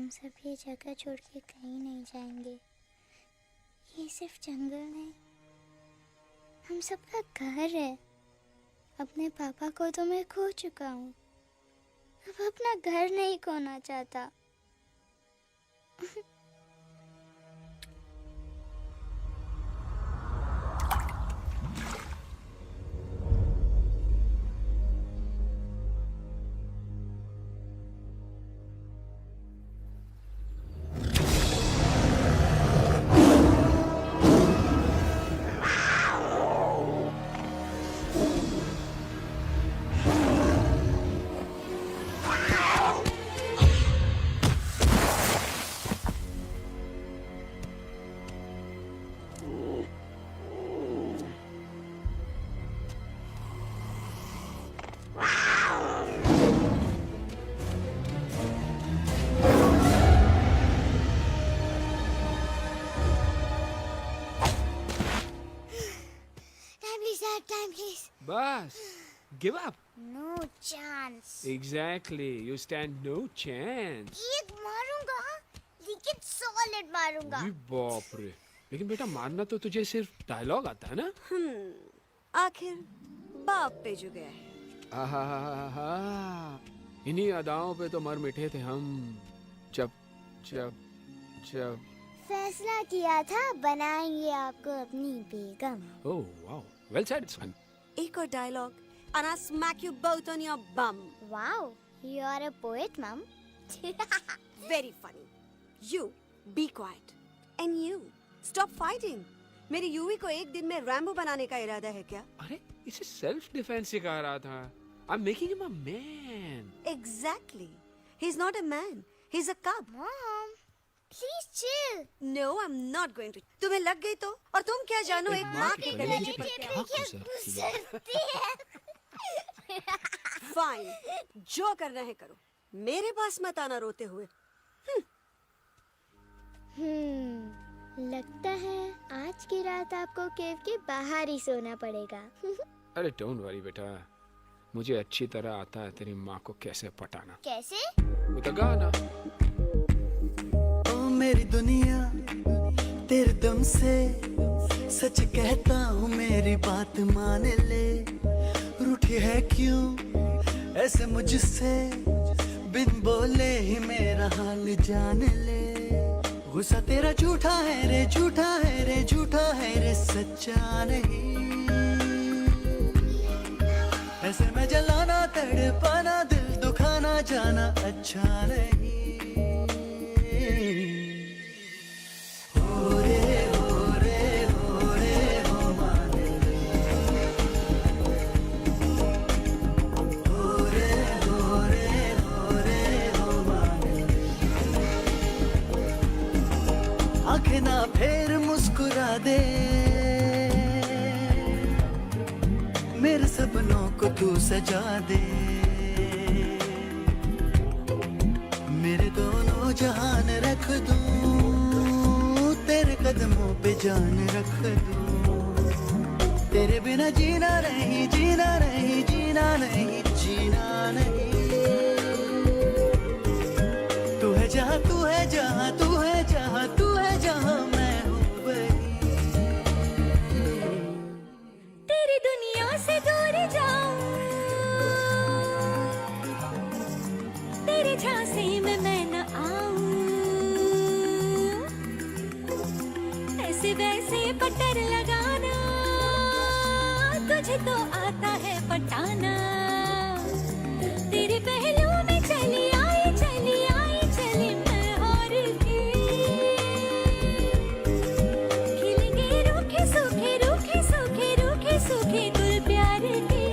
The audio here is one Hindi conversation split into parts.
हम सब ये जगह छोड़ के कहीं नहीं जाएंगे। ये सिर्फ जंगल नहीं, हम सबका घर है। अपने पापा को तो मैं खो चुका हूँ, अब अपना घर नहीं खोना चाहता। Time, please. बस give up. No chance. Exactly. You stand no chance. एक मारूंगा, लेकिन solid मारूंगा। अरे बाप रे। लेकिन बेटा मारना तो तुझे सिर्फ डायलॉग आता है ना? आखिर बाप पे जो गया है। आहा, इन्हीं अदाओं पे तो मर मिटे थे हम जब जब जब फैसला किया था बनाएंगे आपको अपनी बेगम। Oh wow, well said, it's fun. एक और dialogue and I'll smack you both on your bum. Wow, you are a poet, mom. Very funny. You be quiet and you stop fighting. मेरी यूवी को एक दिन में रैम्बो बनाने का इरादा है क्या? अरे इसे सेल्फ डिफेंस सिखा रहा था। I'm making him a man. Exactly. He's not a man. He's a cub. Mom, please chill. No, I'm not going to. तुम्हें लग गई तो? और तुम क्या जानो एक माँ के कलेजे पर क्या? गुजरती है। Fine. जो करना है करो। मेरे पास मत आना रोते हुए। लगता है आज की रात आपको केव के बाहर ही सोना पड़ेगा। अरे डोंट वरी बेटा, मुझे अच्छी तरह आता है तेरी माँ को कैसे पटाना। कैसे? वो गाना। ओ मेरी दुनिया तेरे दम से सच कहता हूँ, मेरी बात मान ले। रूठी है क्यों ऐसे मुझसे, बिन बोले ही मेरा हाल जान ले। गुस्सा तेरा झूठा है रे, झूठा है रे, झूठा है रे, सच्चा नहीं। ऐसे में जलाना तड़पाना, दिल दुखाना जाना अच्छा नहीं। हो रे हो रे हो रे हो मान ले। हो रे हो रे हो रे हो मान ले। आंखें ना फेर मुस्कुरा दे, मेरे सपनों को तू सजा दे। मेरे दोनों जहान रख दूं, तेरे कदमों पे जान रख दूं। तेरे बिना जीना नहीं, जीना नहीं, जीना नहीं, जीना नहीं। तू है जहाँ, तू है जहाँ, तू है जहाँ, तू है जहाँ, मैं हूँ वही। तेरी दुनिया से दूर जाऊं, तेरे झांसे में मैं न आऊं। ऐसे वैसे पट्टर लगाना, तुझे तो आता है पटाना। तेरे पहलू में चली आई, चली आई, चली मैं और की। खिलेंगे रूखे सूखे, रूखे सूखे, रूखे सूखे गुल प्यार के।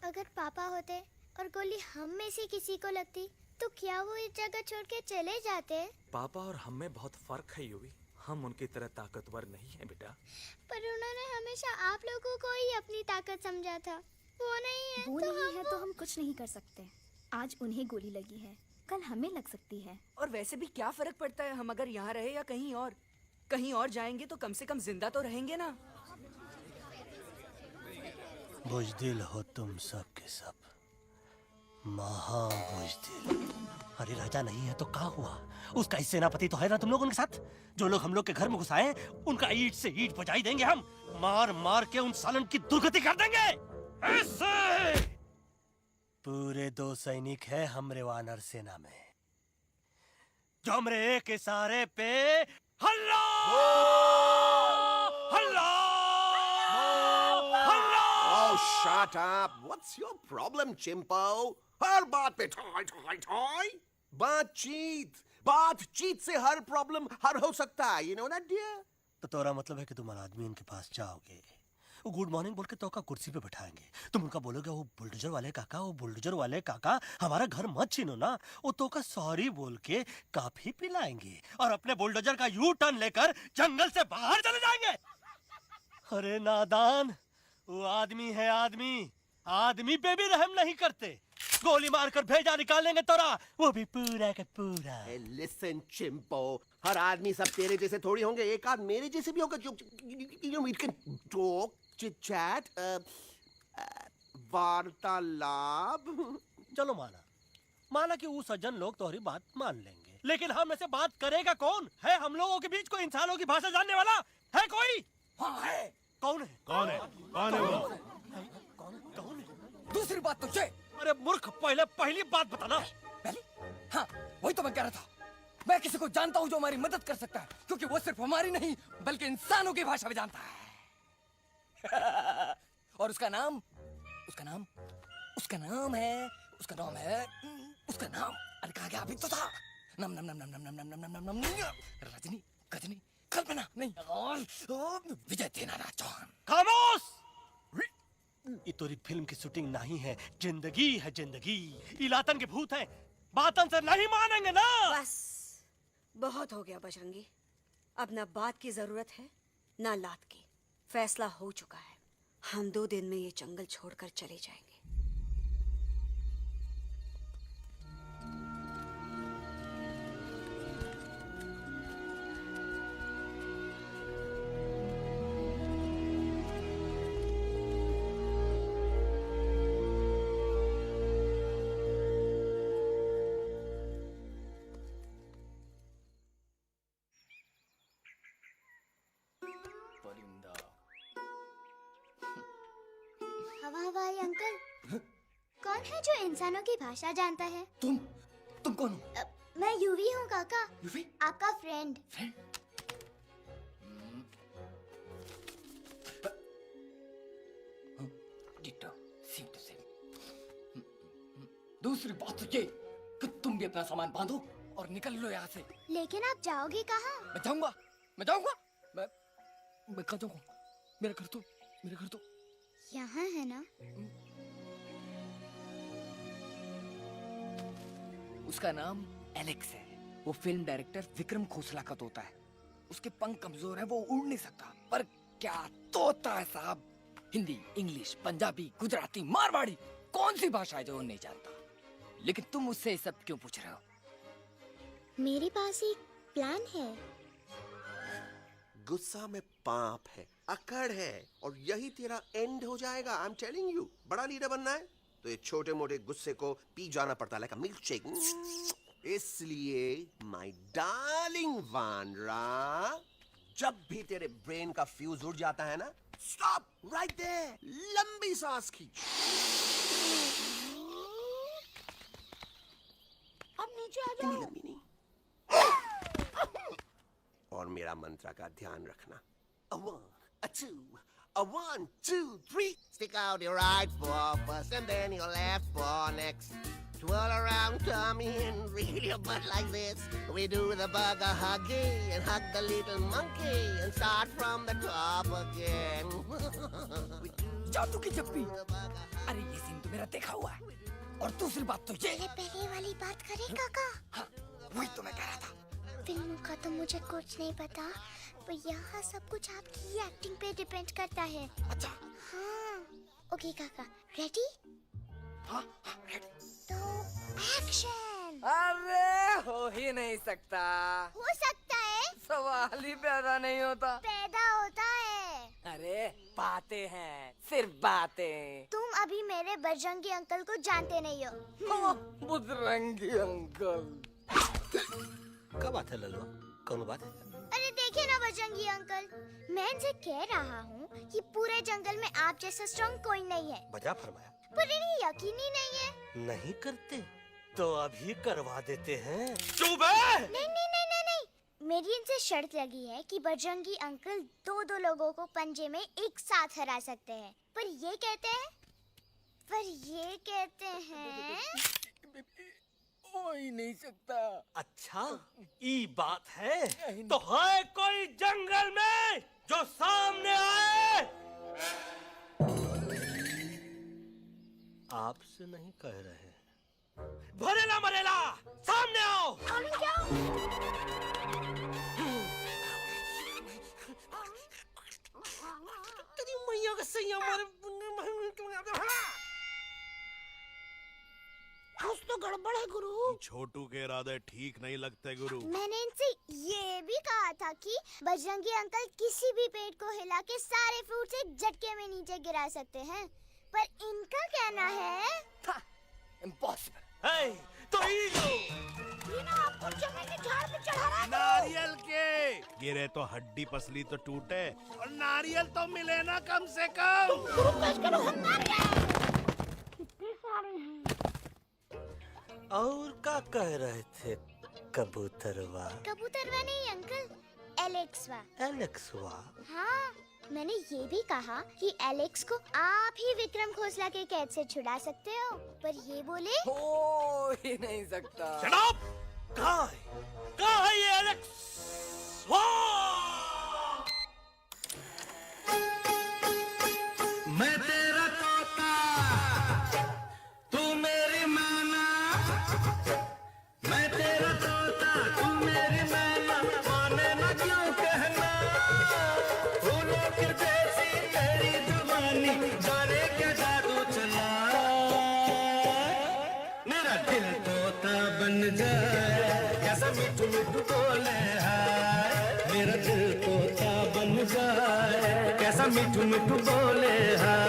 अगर पापा होते और गोली हम में से किसी को लगती तो क्या वो इस जगह छोड़ के चले जाते? पापा और हम में बहुत फर्क है यूवी। हम उनकी तरह ताकतवर नहीं है बेटा। पर उन्होंने हमेशा आप लोगों को ही अपनी ताकत समझा था। वो नहीं है वो तो नहीं है तो हम कुछ नहीं कर सकते। आज उन्हें गोली लगी है, कल हमें लग सकती है। और वैसे भी क्या फर्क पड़ता है हम अगर यहाँ रहे या कहीं और जाएंगे तो कम से कम जिंदा तो रहेंगे ना। बुजदिल हो तुम सब के सब, महाबुजदिल। अरे राजा नहीं है तो क्या हुआ? उसका ही सेनापति तो है ना तुम लोग उनके साथ। जो लोग हम लोग के घर में घुसाए उनका ईंट से ईंट बजाई देंगे हम। मार मार के उन सालन की दुर्गति कर देंगे ऐसे। पूरे 2 सैनिक है हमरे वानर सेना में, जो हमरे एक इशारे पे हल्ला हल्ला हल्ला। Oh, shut up! What's your problem, Chimpo? हर बात पे ठोय ठोय ठोय। बातचीत से हर प्रॉब्लम हल हो सकता है, you know that, dear? तो तोरा मतलब है कि तुम आदमी इनके पास जाओगे, वो गुड मॉर्निंग बोल के तो का कुर्सी पे बैठाएंगे, तुम उनका बोलोगे वो बुलडोजर वाले काका हमारा घर मत छीनो ना, वो तो का सॉरी बोल के काफी पिलाएंगे और अपने बुलडोजर का यू टर्न लेकर जंगल से बाहर चले जाएंगे। अरे नादान, वो आदमी है आदमी पे भी रहम नहीं करते। गोली मारकर भेजा निकाल लेंगे तोरा, वो भी पूरा का पूरा। Hey, listen, Chimpo. हर आदमी सब तेरे जैसे थोड़ी होंगे, एक आध मेरे जैसे भी होगा। We can talk, chit chat, वार्तालाप। चलो माना कि वो सज्जन लोग तुम्हारी बात मान लेंगे, लेकिन हम ऐसे बात करेगा कौन? है हम लोगों के बीच कोई इंसानों की भाषा जानने वाला है कोई? हाँ है। कौन है वो? दूसरी बात तो ये। अरे मूर्ख, पहली बात बताना। पहले? हाँ, वही तो मैं कह रहा था। मैं किसी को जानता हूँ जो हमारी मदद कर सकता है, क्योंकि वो सिर्फ हमारी नहीं बल्कि इंसानों की भाषा भी जानता है। और उसका नाम है अरे कहा गया अभी तो था। नम रजनी गजनी कल्पना नहीं और विजय देनाराज चौहान। खामोश! ये तोरी फिल्म की शूटिंग नहीं है, जिंदगी है जिंदगी। इलातन के भूत हैं, बातन से नहीं मानेंगे ना। बस बहुत हो गया बजरंगी, अब ना बात की जरूरत है ना लात की। फैसला हो चुका है, हम 2 दिन में ये जंगल छोड़कर चले जाएंगे। हवाई अंकल, कौन है जो इंसानों की भाषा जानता है? तुम कौन हो? मैं यूवी हूँ काका, यूवी? आपका friend. Ditto, same to same. दूसरी बात तो ये कि तुम भी अपना सामान बांधो और निकल लो यहाँ से। लेकिन आप जाओगे कहाँ? मैं जाऊंगा मैं कहाँ जाऊंगा? मेरा घर तो यहाँ है ना? उसका नाम एलेक्स है। वो फिल्म डायरेक्टर विक्रम खोसला का तोता है। उसके पंख कमजोर है, वो उड़ नहीं सकता, पर क्या तोता है साहब। हिंदी, इंग्लिश, पंजाबी, गुजराती, मारवाड़ी, कौन सी भाषा है जो वो नहीं जानता? लेकिन तुम उससे ये सब क्यों पूछ रहे हो? मेरे पास एक प्लान है। गुस्सा में पाप है, अकड़ है, और यही तेरा एंड हो जाएगा। आई एम टेलिंग यू। बड़ा लीडर बनना है तो ये छोटे मोटे गुस्से को पी जाना पड़ता है, लाइक अ मिल्क शेक। इसलिए माय डार्लिंग वानरा, जब भी तेरे ब्रेन का फ्यूज उड़ जाता है ना, स्टॉप राइट देयर, लंबी सांस खींच। अब नीचे आ जाओ। लंबी नहीं। और मेरा मंत्र का ध्यान रखना। A 1, a 2, a 1, 2, 3. Stick out your right paw first and then your left paw next. Twirl around tummy and reel your butt like this. We do the bugger huggy and hug the little monkey and start from the top again. जादू की जप्पी। अरे ये सीन तो मेरा देखा हुआ है। और दूसरी बात तो ये, पहले वाली बात करें काका? हाँ, वही तो मैं कह रहा था। फिल्मों का तो मुझे कुछ नहीं पता, पर यहाँ सब कुछ आपकी एक्टिंग पे डिपेंड करता है। अच्छा। हाँ। ओके काका, रेडी? हाँ, रेडी। तो एक्शन। अरे हो ही नहीं सकता। हो सकता है, सवाल ही पैदा नहीं होता। पैदा होता है। अरे बातें हैं, सिर्फ बातें। तुम अभी मेरे बजरंगी अंकल को जानते नहीं हो। बजरंगी अंकल। क्या बात है लल्लू, कौन बात है? अरे देखिए ना बजरंगी अंकल, मैं इनसे कह रहा हूँ कि पूरे जंगल में आप जैसा स्ट्रॉन्ग कोई नहीं है। बजा फरमाया। पर इन्हें यकीन ही नहीं है। नहीं करते तो अभी करवा देते हैं। नहीं नहीं नहीं नहीं नहीं, मेरी इनसे शर्त लगी है कि बजरंगी अंकल दो लोगों को पंजे में एक साथ हरा सकते हैं। पर ये कहते हैं हो ही नहीं सकता। अच्छा ये बात है तो है कोई जंगल में जो सामने आए? आपसे नहीं कह रहे, भरेला मरेला सामने आओ। तेरी मैया का सही हमारे कुछ तो गड़बड़ है गुरु। छोटू के इरादे ठीक नहीं लगते गुरु। मैंने इनसे ये भी कहा था कि बजरंगी अंकल किसी भी पेड़ को हिला के सारे फ्रूट्स एक झटके में नीचे गिरा सकते हैं, पर इनका कहना है इम्पॉसिबल। है तो ये लो। ये ना आपको चमेली के झाड़ पे चढ़ा रहा है। नारियल के गिरे तो हड्डी पसली तो टूटे और नारियल तो मिले ना कम से कम। गुरु पेश करो हम नारियल। कितने सारे हैं। और क्या कह रहे थे? कबूतरवा? कबूतरवा नहीं अंकल, एलेक्सवा। एलेक्सवा? हाँ, मैंने ये भी कहा कि एलेक्स को आप ही विक्रम खोसला के कैद से छुड़ा सकते हो, पर ये बोले हो ही नहीं सकता। Shut up! कहाँ है ये एलेक्स? मैं तेरा तोता, तू मेरी मैना। मैं तेरा तोता, तू मेरी मैना। माने ना क्यों कहना, फूलों के जैसी तेरी जुबानी, जाने क्या जादू चला। मेरा दिल तोता बन जाए, कैसा मिठू मिठू बोले हाय। मेरा दिल तोता बन जाए, कैसा मिठू मिठू बोले हाय।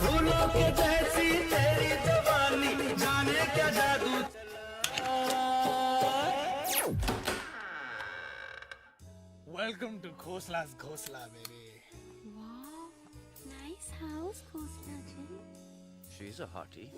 फूलों के जैसी तेरी जवानी, जाने क्या जादू वेलकम टू खोसला's घोसला baby. Wow, nice house, Khosla ji. She's a hottie.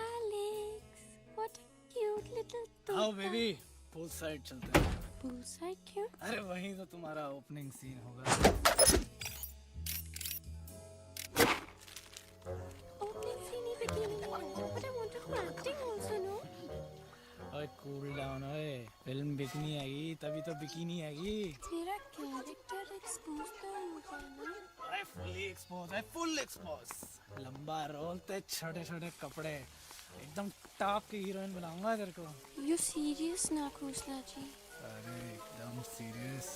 Alex, what a cute little आओ toad. बेबी, पूल साइड चलते हैं। Pool side क्यों? अरे वहीं तो तुम्हारा ओपनिंग सीन होगा। Opening scene ही bikini में है, but I want to do acting also, no? ओए कूल डाउन ओए, फिल्म बिकनी आएगी तभी तो बिकिनी आएगी। तेरा कैरेक्टर एक्सपोज तो होगा ना? ओए फुली एक्सपोज है, फुल एक्सपोज। लंबा रोल ते छोटे छोटे कपड़े, एकदम टॉप की हीरोइन बनाऊंगा तेरे को। यू सीरियस ना खोसला जी? अरे एकदम सीरियस।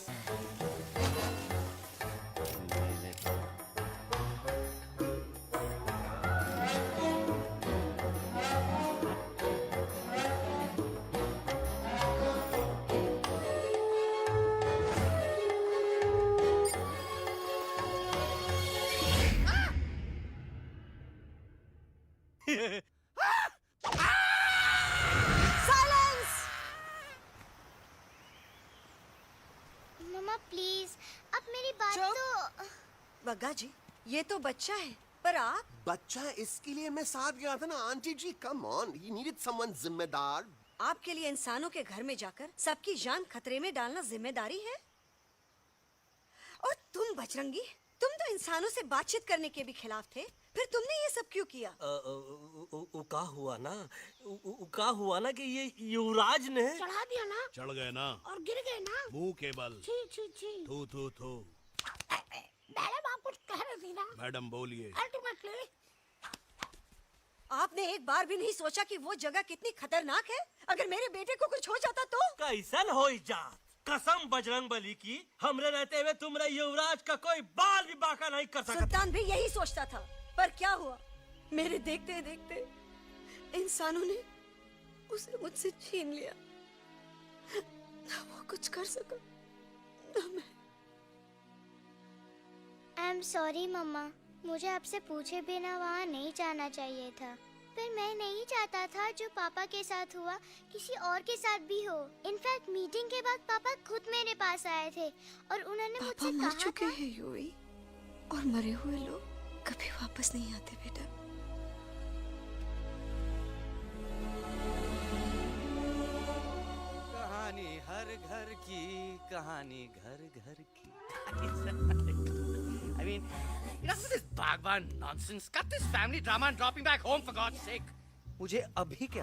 मम्मा प्लीज, अब मेरी बात तो। बग्गा जी, ये तो बच्चा है, पर आप? बच्चा इसके लिए मैं साथ गया था ना aunty ji. Come on, he needed someone जिम्मेदार। आपके लिए इंसानों के घर में जाकर सबकी जान खतरे में डालना जिम्मेदारी है? और तुम बजरंगी, तुम तो इंसानों से बातचीत करने के भी खिलाफ थे, फिर तुमने ये सब क्यों किया? का हुआ ना कि ये युवराज ने चढ़ा दिया ना चढ़ गए ना और गिर गए ना। मुंह के बल। छी छी छी। थू थू थू। मैडम आप कुछ कह रही थी ना? मैडम बोलिए। अल्टीमेटली आपने एक बार भी नहीं सोचा कि वो जगह कितनी खतरनाक है? अगर मेरे बेटे को कुछ हो जाता तो? कैसन हो जा, कसम बजरंग बली की, हमरे रहते हुए तुमरे युवराज का कोई बाल भी बाका नहीं कर सकता। सुल्तान भी यही सोचता था, पर क्या हुआ? मेरे देखते देखते इंसानों ने उसे मुझसे छीन लिया। ना वो कुछ कर सका, ना मैं। आई एम सॉरी मम्मा, मुझे आपसे पूछे बिना वहाँ नहीं जाना चाहिए था। पर मैं नहीं चाहता था जो पापा के साथ हुआ किसी और के साथ भी हो। इनफैक्ट मीटिंग के बाद पापा खुद मेरे पास आए थे और उन्होंने मुझसे कहा मर चुके था, हैं यूई, और मरे हुए लोग कभी वापस नहीं आते बेटा। कहानी हर घर की, कहानी घर घर की। I mean, enough of this Bhagwan nonsense. Cut this family drama and drop me back home for God's sake. मुझे अभी के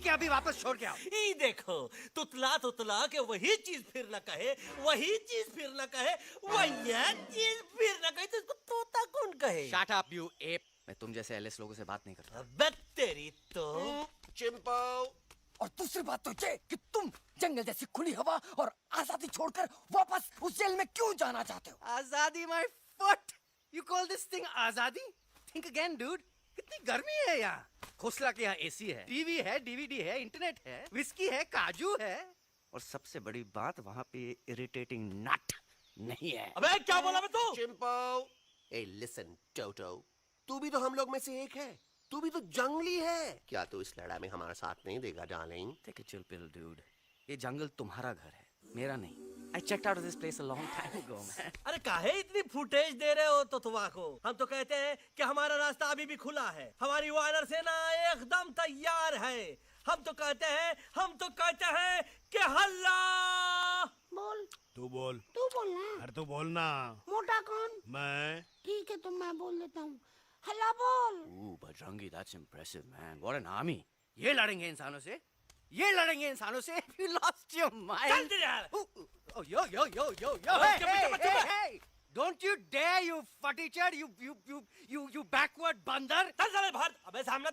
अभी वापस छोड़ के आओ। ई देखो, तुतला के वही चीज फिर न कहे, वही चीज फिर न कहे, वही चीज फिर न कहे, तो इसको तोता कौन कहे? Shut up, you ape. मैं तुम जैसे एलिस लोगों से बात नहीं करता। अबे तेरी तो। चिंपो। और दूसरी बात तो ये कि तुम जंगल जैसी खुली हवा और आजादी छोड़कर वापस उस जेल में क्यों जाना चाहते हो? आजादी my foot. You call this thing आजादी? Think again, dude. कितनी गर्मी है यहाँ। खोसला के यहाँ एसी है, टीवी है, डीवीडी है, इंटरनेट है, विस्की है, काजू है, और सबसे बड़ी बात वहाँ पे इरिटेटिंग नट नहीं है। अबे क्या बोला मैं तू? चिंपो। ए लिसन टोटो, तू भी तो हम लोग में से एक है। तू भी तो जंगली है। क्या तू इस लड़ाई में हमारा साथ नहीं देगा darling? Take a chill pill, dude. ये जंगल तुम्हारा घर है, मेरा नहीं। I checked out of this place a long time ago, man. अरे काहे इतनी फुटेज दे रहे हो तो तुवा को? हम तो कहते हैं कि हमारा रास्ता अभी भी खुला है, हमारी वानर सेना एकदम तैयार है। हम तो कहते हैं कि हल्ला। बोल। तू बोल। तू बोलना। अरे तू बोलना। मोटा कौन? मैं। ठीक है तो मैं बोल देता हूँ। हल्ला बोल। Ooh, Bajrangi, that's impressive, man. What an army. ये लड़ेंगे इंसानों से? ये लड़ेंगे इंसानों से? You lost your mind. चल दे यार। Oh, yo. Hey. Don't you dare, you futichard, you backward बंदर. चल साले बाहर। अबे सामने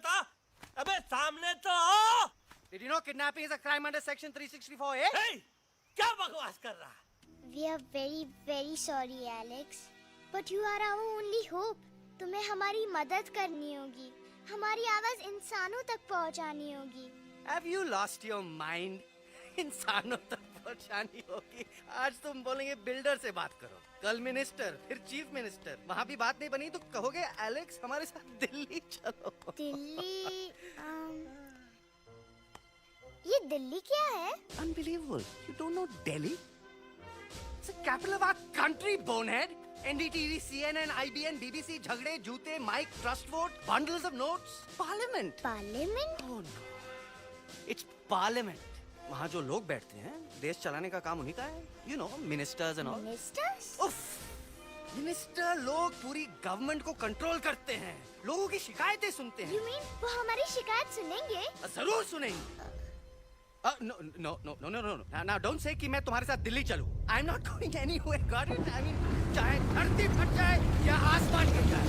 तो आओ। Did you know kidnapping is a crime under section 364A? Hey, क्या बकवास कर रहा है? We are very very sorry Alex, but you are our only hope. तुम्हें हमारी मदद करनी होगी, हमारी आवाज इंसानों तक पहुंचानी होगी। Have you lost your mind? इंसानों तक पहुंचानी होगी। आज तुम बोलेंगे बिल्डर से बात करो, कल मिनिस्टर, फिर चीफ मिनिस्टर। वहाँ भी बात नहीं बनी तो कहोगे एलेक्स हमारे साथ दिल्ली चलो। दिल्ली ये दिल्ली क्या है? Unbelievable. You don't know Delhi? It's the capital of our country, bonehead. NDTV, CNN, IBN, BBC, झगड़े, जूते, mike, trust vote, bundles of notes, parliament. Parliament? Oh no. It's parliament. वहाँ जो लोग बैठते हैं, देश चलाने का काम उन्हीं का है. You know, ministers and all. Ministers? उफ! मिनिस्टर लोग पूरी गवर्नमेंट को कंट्रोल करते हैं, लोगों की शिकायतें सुनते हैं. You mean वो हमारी शिकायत सुनेंगे? जरूर सुनेंगे. No no no no no no now don't say कि मैं तुम्हारे साथ दिल्ली चलूं. I am not going anywhere. Got it? I mean चाहे धरती फट जाए या आसमान गिर जाए.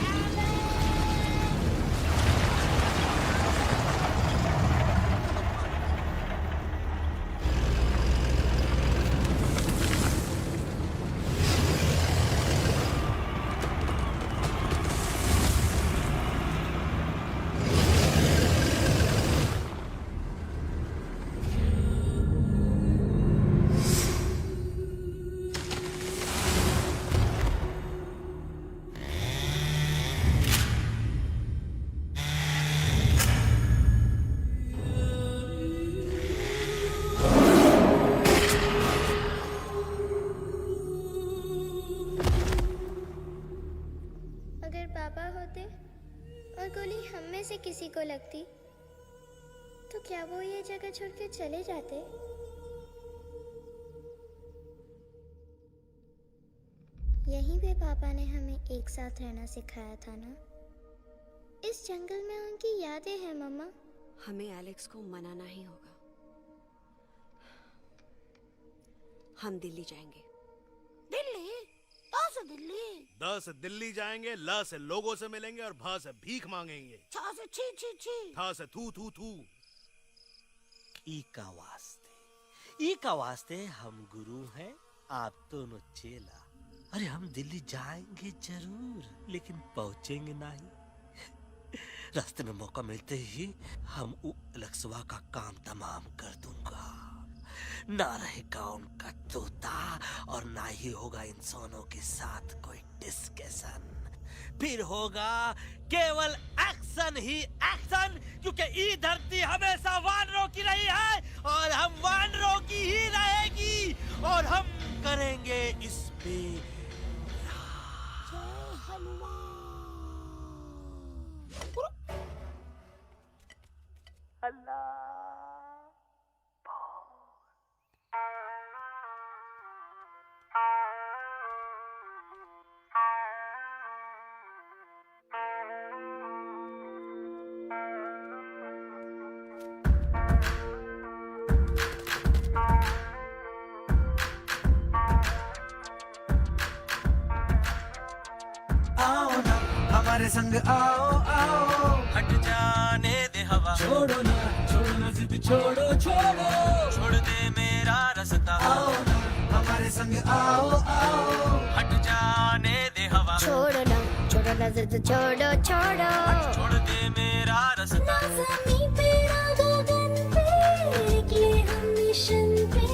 अगर पापा होते और गोली हम में से किसी को लगती तो क्या वो ये जगह छोड़ के चले जाते? यहीं पे पापा ने हमें एक साथ रहना सिखाया था ना. इस जंगल में उनकी यादें हैं मम्मा. हमें एलेक्स को मनाना ही होगा. हम दिल्ली जाएंगे. दिल्ली? कहाँ से दिल्ली? द से दिल्ली जाएंगे, ल से लोगों से मिलेंगे और भ से भीख मांगेंगे. छ से छी छी छी. थ से थू थू थू. ई का वास्ते हम गुरु हैं, आप दोनों चेला. अरे हम दिल्ली जाएंगे जरूर, लेकिन पहुंचेंगे नहीं. रास्ते में मौका मिलते ही हम लक्ष्वा का काम तमाम कर दूंगा. ना रहेगा उनका तोता और ना ही होगा इंसानों के साथ कोई डिस्कशन. फिर होगा केवल एक्शन ही एक्शन, क्योंकि ये धरती हमेशा वानरों की रही है और हम वानरों की ही रहेगी. और हम करेंगे इस पे जय हनुमान. आओ ना हमारे संग आओ आओ, हट जाने दे हवा. छोड़ो ना जिद छोड़ो छोड़ो, छोड़ दे मेरा रास्ता. आओ ना हमारे संग आओ आओ, हट जाने दे हवा. छोड़ो ना जिद छोड़ो छोड़ो, छोड़ दे मेरा रास्ता. ज़मीं पे ना गगन पे, निकले हम मिशन पे.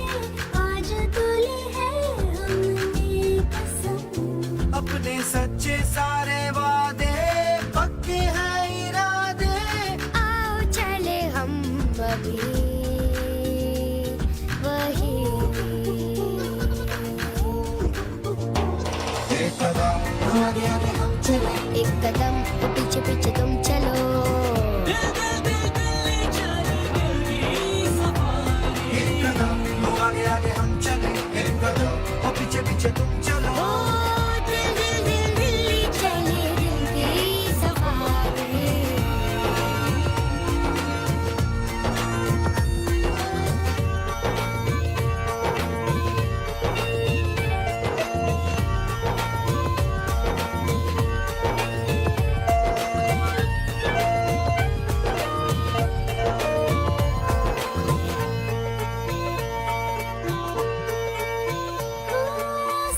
आज तोली है हमने कसम. अपने सच्चे सारे वादे पक्के हैं इरादे. आओ चले हम अभी वही. एक कदम आगे आगे हम चले, एक कदम पीछे पीछे तुम चलो. एक कदम आगे आगे हम चले, एक कदम और पीछे पीछे तुम चलो. ओ दिल दिल दिल दिल्ली चले, दिल की सफारी.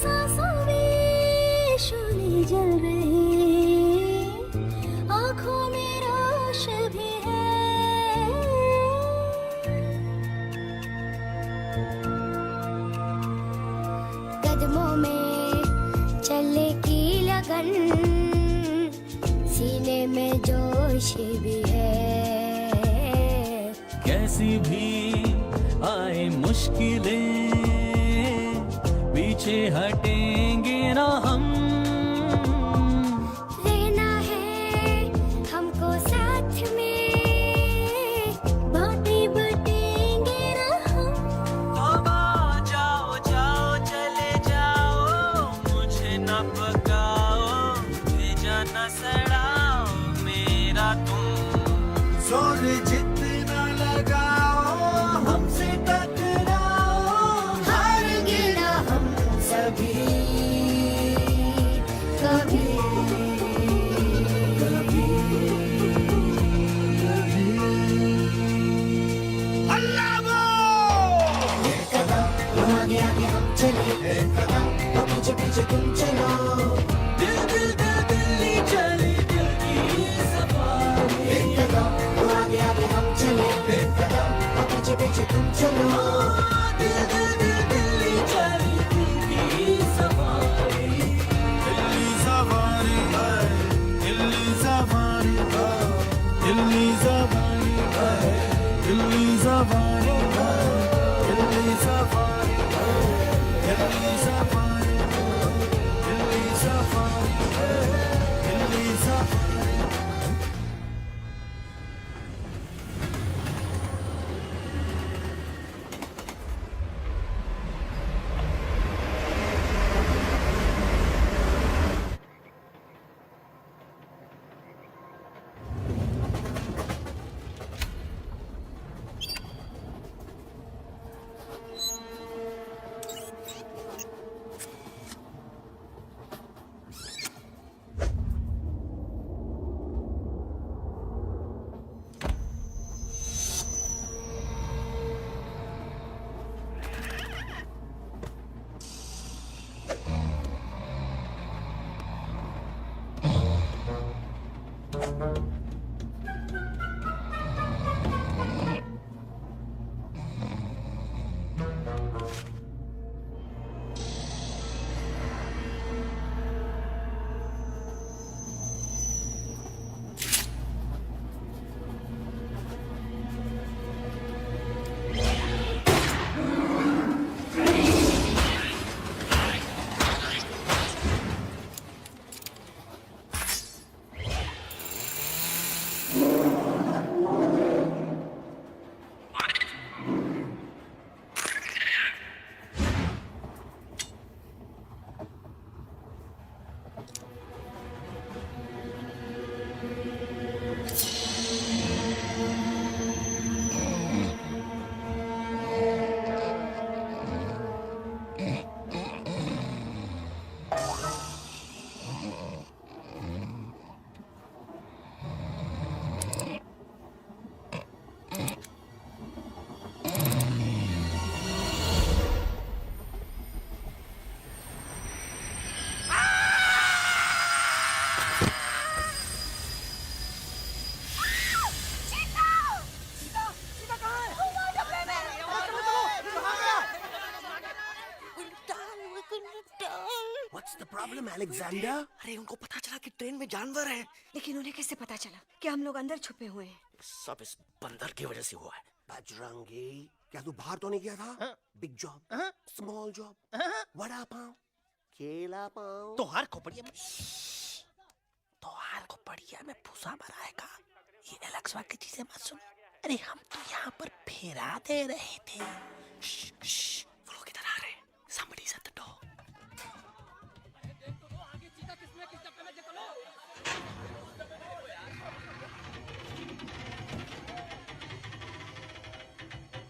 सांसों में शोले जल रहे, आँखों में रोश भी है. कदमों में चले की लगन, सीने में जोश भी है. कैसी भी आए मुश्किलें, पीछे हटेंगे ना हम. रहना है हमको साथ में, बातें बटेंगे ना हम. अब आ जाओ जाओ चले जाओ, मुझे न पकाओ, भेजा न सड़ाओ मेरा तुम. जोर जितना लगाओ हमसे What's the problem, Alexander? अरे उनको पता चला कि ट्रेन में जानवर है, लेकिन उन्हें कैसे पता चला कि हम लोग अंदर छुपे हुए हैं? सब इस बंदर की वजह से हुआ है। बजरंगी, क्या तू बाहर तो नहीं गया था? Big job, small job, vada pav, केला पाव। तोहार खोपड़िया में भूसा भराएगा। ये एलेक्सा की चीजें मत सुन। अरे हम तो यहाँ पर फेरा दे रहे थे। वो लोग इधर आ रहे हैं। Somebody's at the door.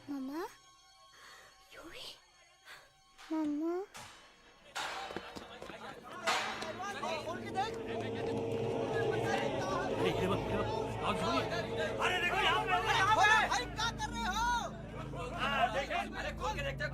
मम्मा, मम्मा, अरे देखो यहाँ पे भाई क्या कर रहे हो? अरे खोल के देखते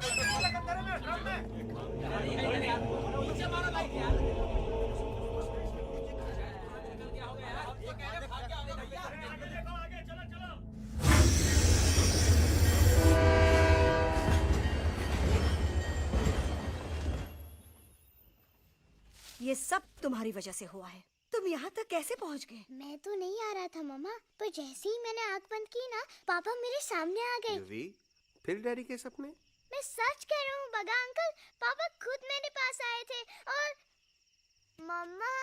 ये सब तुम्हारी वजह से हुआ है। तुम यहाँ तक कैसे पहुँच गए? मैं तो नहीं आ रहा था मम्मा, पर जैसे ही मैंने आँख बंद की ना, पापा मेरे सामने आ गए। युवी, फिर डैडी के सपने? मैं सच कह रहा हूँ बगा अंकल, पापा खुद मेरे पास आए थे और मम्मा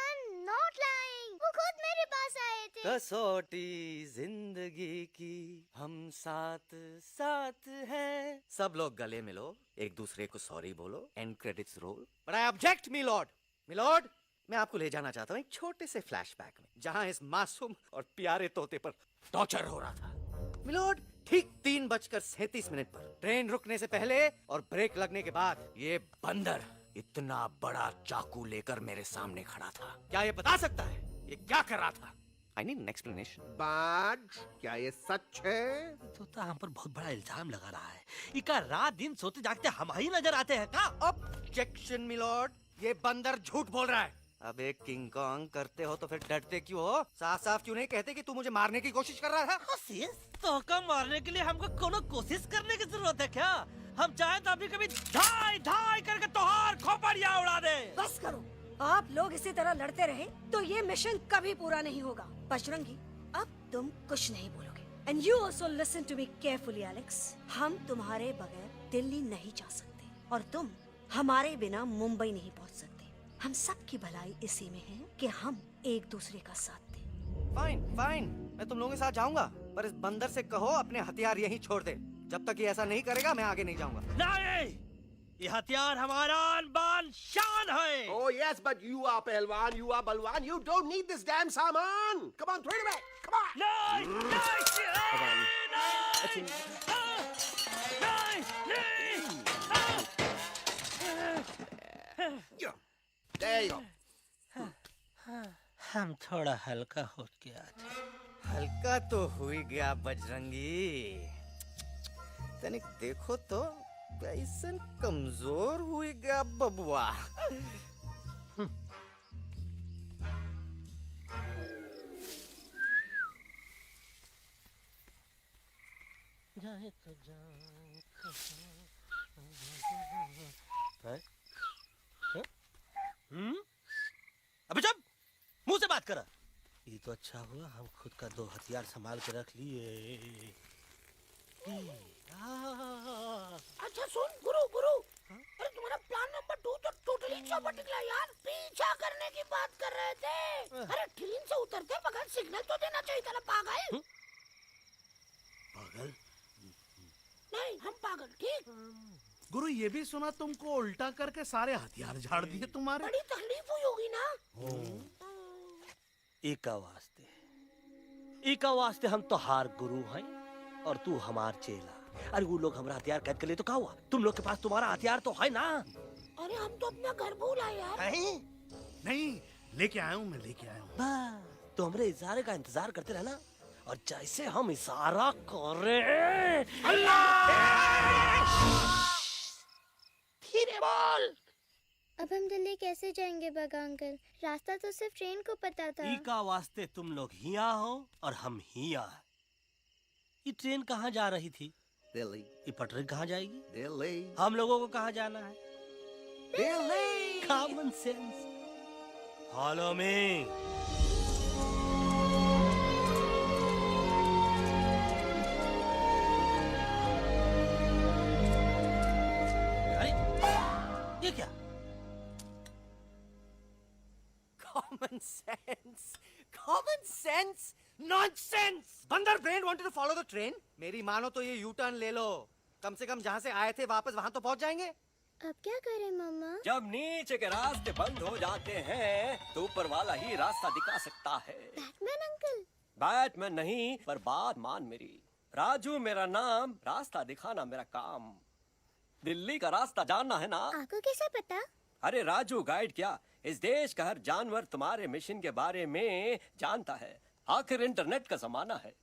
नॉट लाइंग, वो खुद मेरे पास आए थे। कसौटी जिंदगी की हम साथ साथ हैं। सब लोग गले मिलो, एक दूसरे को सॉरी बोलो, end credits roll. But I object milord, मैं आपको ले जाना चाहता हूँ एक छोटे से फ्लैशबैक में, जहाँ इस मासूम और प्यारे तोते पर टॉर्चर हो रहा था। मिलॉर्ड, ठीक 3:37 पर ट्रेन रुकने से पहले और ब्रेक लगने के बाद ये बंदर इतना बड़ा चाकू लेकर मेरे सामने खड़ा था। क्या ये बता सकता है ये क्या कर रहा था? I need an explanation. बाज, क्या ये सच है? तोता हम पर बहुत बड़ा इल्जाम लगा रहा है। इका रात दिन सोते जागते हम ही नजर आते हैं का? ऑब्जेक्शन मिलॉर्ड, ये बंदर झूठ बोल रहा है। अब एक किंग कॉन्ग करते हो तो फिर डरते क्यों हो? साफ साफ क्यों नहीं कहते कि तू मुझे मारने की कोशिश कर रहा है? तो का मारने के लिए हमको कोनो कोशिश करने की जरूरत है क्या? हम चाहे तो अभी कभी धाई धाई करके तोहार खोपड़िया उड़ा दे। बस करो, आप लोग इसी तरह लड़ते रहे तो ये मिशन कभी पूरा नहीं होगा। बजरंगी, अब तुम कुछ नहीं बोलोगे। And you also listen to me carefully Alex. हम तुम्हारे बगैर दिल्ली नहीं जा सकते और तुम हमारे बिना मुंबई नहीं पहुंच सकते। हम सब की भलाई इसी में है कि हम एक दूसरे का साथ दें। फाइन, मैं तुम लोगों के साथ जाऊंगा, पर इस बंदर से कहो अपने हथियार यहीं छोड़ दे। जब तक ये ऐसा नहीं करेगा मैं आगे नहीं जाऊंगा। नहीं, ये हथियार हमारा आन-बान शान है। Oh yes, but you are पहलवान, you are बलवान, you don't need this damn सामान. Come on, throw it away. Come on. There you go. हम थोड़ा हल्का हो गया थे। हल्का तो हुई गया बजरंगी, तनिक देखो तो कैसन कमजोर हुई गया बबुआ। जाए तो जाए अबे चुप, मुंह से बात कर। ये तो अच्छा हुआ हम खुद का 2 हथियार संभाल के रख लिए। अच्छा सुन गुरु गुरु, अरे तुम्हारा प्लान नंबर 2 तो टोटली चौपट निकला यार। पीछा करने की बात कर रहे थे। अरे ट्रेन से उतरते बगैर सिग्नल तो देना चाहिए था ना पागल। पागल? नहीं हम पागल, ठीक। गुरु ये भी सुना तुमको उल्टा करके सारे हथियार झाड़ दिए तुम्हारे। बड़ी तकलीफ हुई होगी ना। एका वास्ते हम तो हार गुरु हैं और तू हमार चेला। अरे वो लोग हमारा हथियार कैद कर ले तो क्या हुआ? तुम लोग के पास तुम्हारा हथियार तो है ना। अरे हम तो अपना घर भूल आए यार। नहीं लेके आया हूँ, मैं लेके आया हूँ। तो हमारे इशारे का इंतजार करते रहना और जैसे हम इशारा करें धीरे बोल। अब हम दिल्ली कैसे जाएंगे बगा अंकल? रास्ता तो सिर्फ ट्रेन को पता था। एका वास्ते तुम लोग हिया हो और हम हिया। ये ट्रेन कहाँ जा रही थी? दिल्ली। ये पटरी कहाँ जाएगी? दिल्ली। हम लोगों को कहाँ जाना है? Delhi. Common sense. Follow me. ये क्या? Common sense, common sense, nonsense. बंदर brain wanted to follow the train. मेरी मानो तो ये यू टर्न ले लो। कम से कम जहाँ से आए थे वापस वहाँ तो पहुँच जाएंगे। अब क्या करें मम्मा? जब नीचे के रास्ते बंद हो जाते हैं तो ऊपर वाला ही रास्ता दिखा सकता है। Batman uncle. बैटमैन नहीं, पर बात मान मेरी। राजू मेरा नाम, रास्ता दिखाना मेरा काम। दिल्ली का रास्ता जानना है ना? आपको कैसे पता? अरे राजू गाइड क्या, इस देश का हर जानवर तुम्हारे मिशन के बारे में जानता है। आखिर इंटरनेट का जमाना है।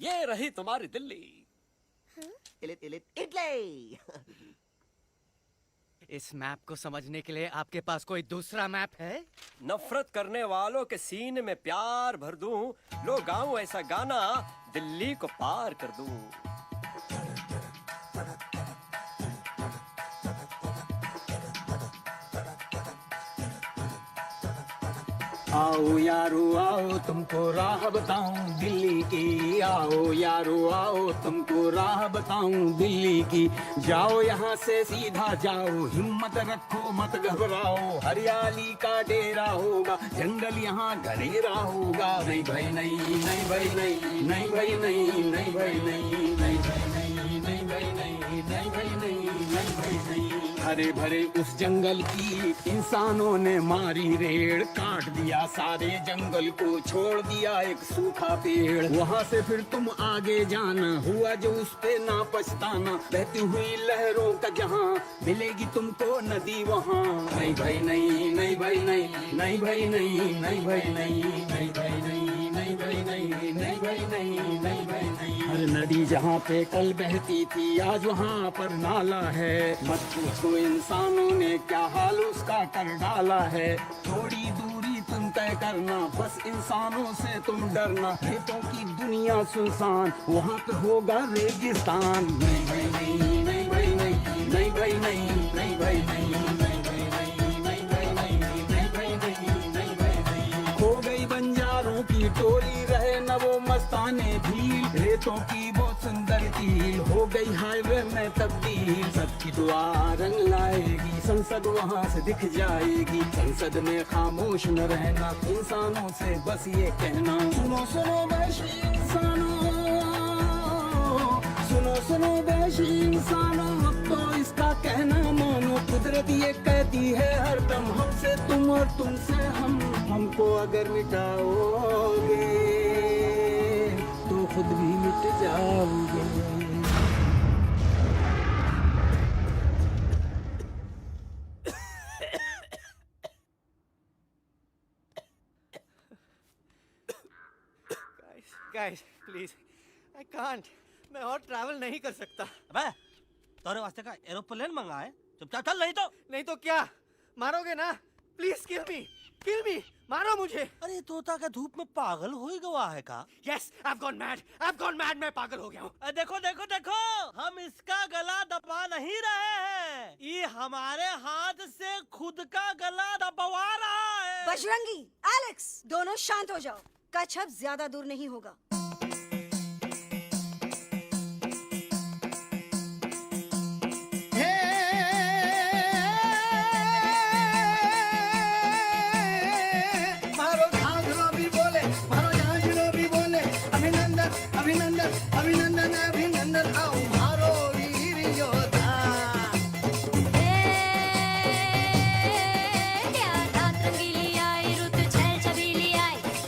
ये रही तुम्हारी दिल्ली। इटली। इस मैप को समझने के लिए आपके पास कोई दूसरा मैप है? नफरत करने वालों के सीने में प्यार भर दूं, लो गाऊं ऐसा गाना, दिल्ली को पार कर दूं। आओ यारो आओ तुमको राह बताऊं दिल्ली की। आओ यारो आओ तुमको राह बताऊं दिल्ली की। जाओ यहाँ से सीधा जाओ, हिम्मत रखो मत घबराओ। हरियाली का डेरा होगा, जंगल यहाँ घनेरा होगा। नहीं भाई नहीं, नहीं भाई नहीं, नहीं भाई नहीं, नहीं भाई नहीं, नहीं भाई नहीं, नहीं भाई नहीं, नहीं भाई नहीं, नहीं भाई नहीं। हरे भरे उस जंगल की इंसानों ने मारी रेड़, काट दिया सारे जंगल को, छोड़ दिया एक सूखा पेड़। वहाँ से फिर तुम आगे जाना, हुआ जो उस पे ना पछताना। बहती हुई लहरों का जहाँ, मिलेगी तुमको नदी वहाँ। नहीं भाई नहीं, नहीं भाई नहीं, नहीं भाई नहीं, नहीं भाई नहीं, नहीं भाई नहीं, नहीं भाई नहीं, नहीं भाई नहीं, नहीं भाई नहीं। हर नदी जहाँ पे कल बहती थी, आज वहाँ पर नाला है। मत पूछो इंसानों ने क्या हाल उसका कर डाला है। थोड़ी दूरी तुम तय करना, बस इंसानों से तुम डरना। खेतों की दुनिया सुनसान, वहाँ पे होगा रेगिस्तान। नहीं भाई नहीं, नहीं भाई नहीं, नहीं भाई नहीं, नहीं भाई नहीं, नहीं भाई नहीं, नहीं भाई नहीं, नहीं भाई नहीं, नहीं भाई नहीं। खो गई बंजारों की टोली, रहे न वो मस्ताने भील। रेतों की बहुत सुंदर झील हो गई हाईवे में तब्दील। सबकी दुआ रंग लाएगी, संसद वहाँ से दिख जाएगी। संसद में खामोश न रहना, इंसानों से बस ये कहना। सुनो सुनो वैशी इंसानों, सुनो सुनो वैशी इंसानों, अब तो इसका कहना मानो। कुदरत ये कहती है हरदम, हमसे तुम और तुमसे हम। हमको अगर मिटाओगे तो खुद भी मिट जाओगे। Guys, please, I can't. मैं और ट्रैवल नहीं कर सकता। अबे तोरे वास्ते का एरोप्लेन मंगा है, चुपचाप चल। नहीं तो नहीं तो क्या, मारोगे ना? प्लीज किल मी। किल मी, मारो मुझे। अरे तोता क्या धूप में पागल हो ही गवा है का? यस, I've gone mad, मैं पागल हो गया हूँ। देखो देखो देखो, हम इसका गला दबा नहीं रहे हैं, ये हमारे हाथ से खुद का गला दबवा रहा है। बजरंगी, एलेक्स, दोनों शांत हो जाओ। कच्छप ज्यादा दूर नहीं होगा। अभिनंदन अभिनंदन आओ मारो वीर योद्धा।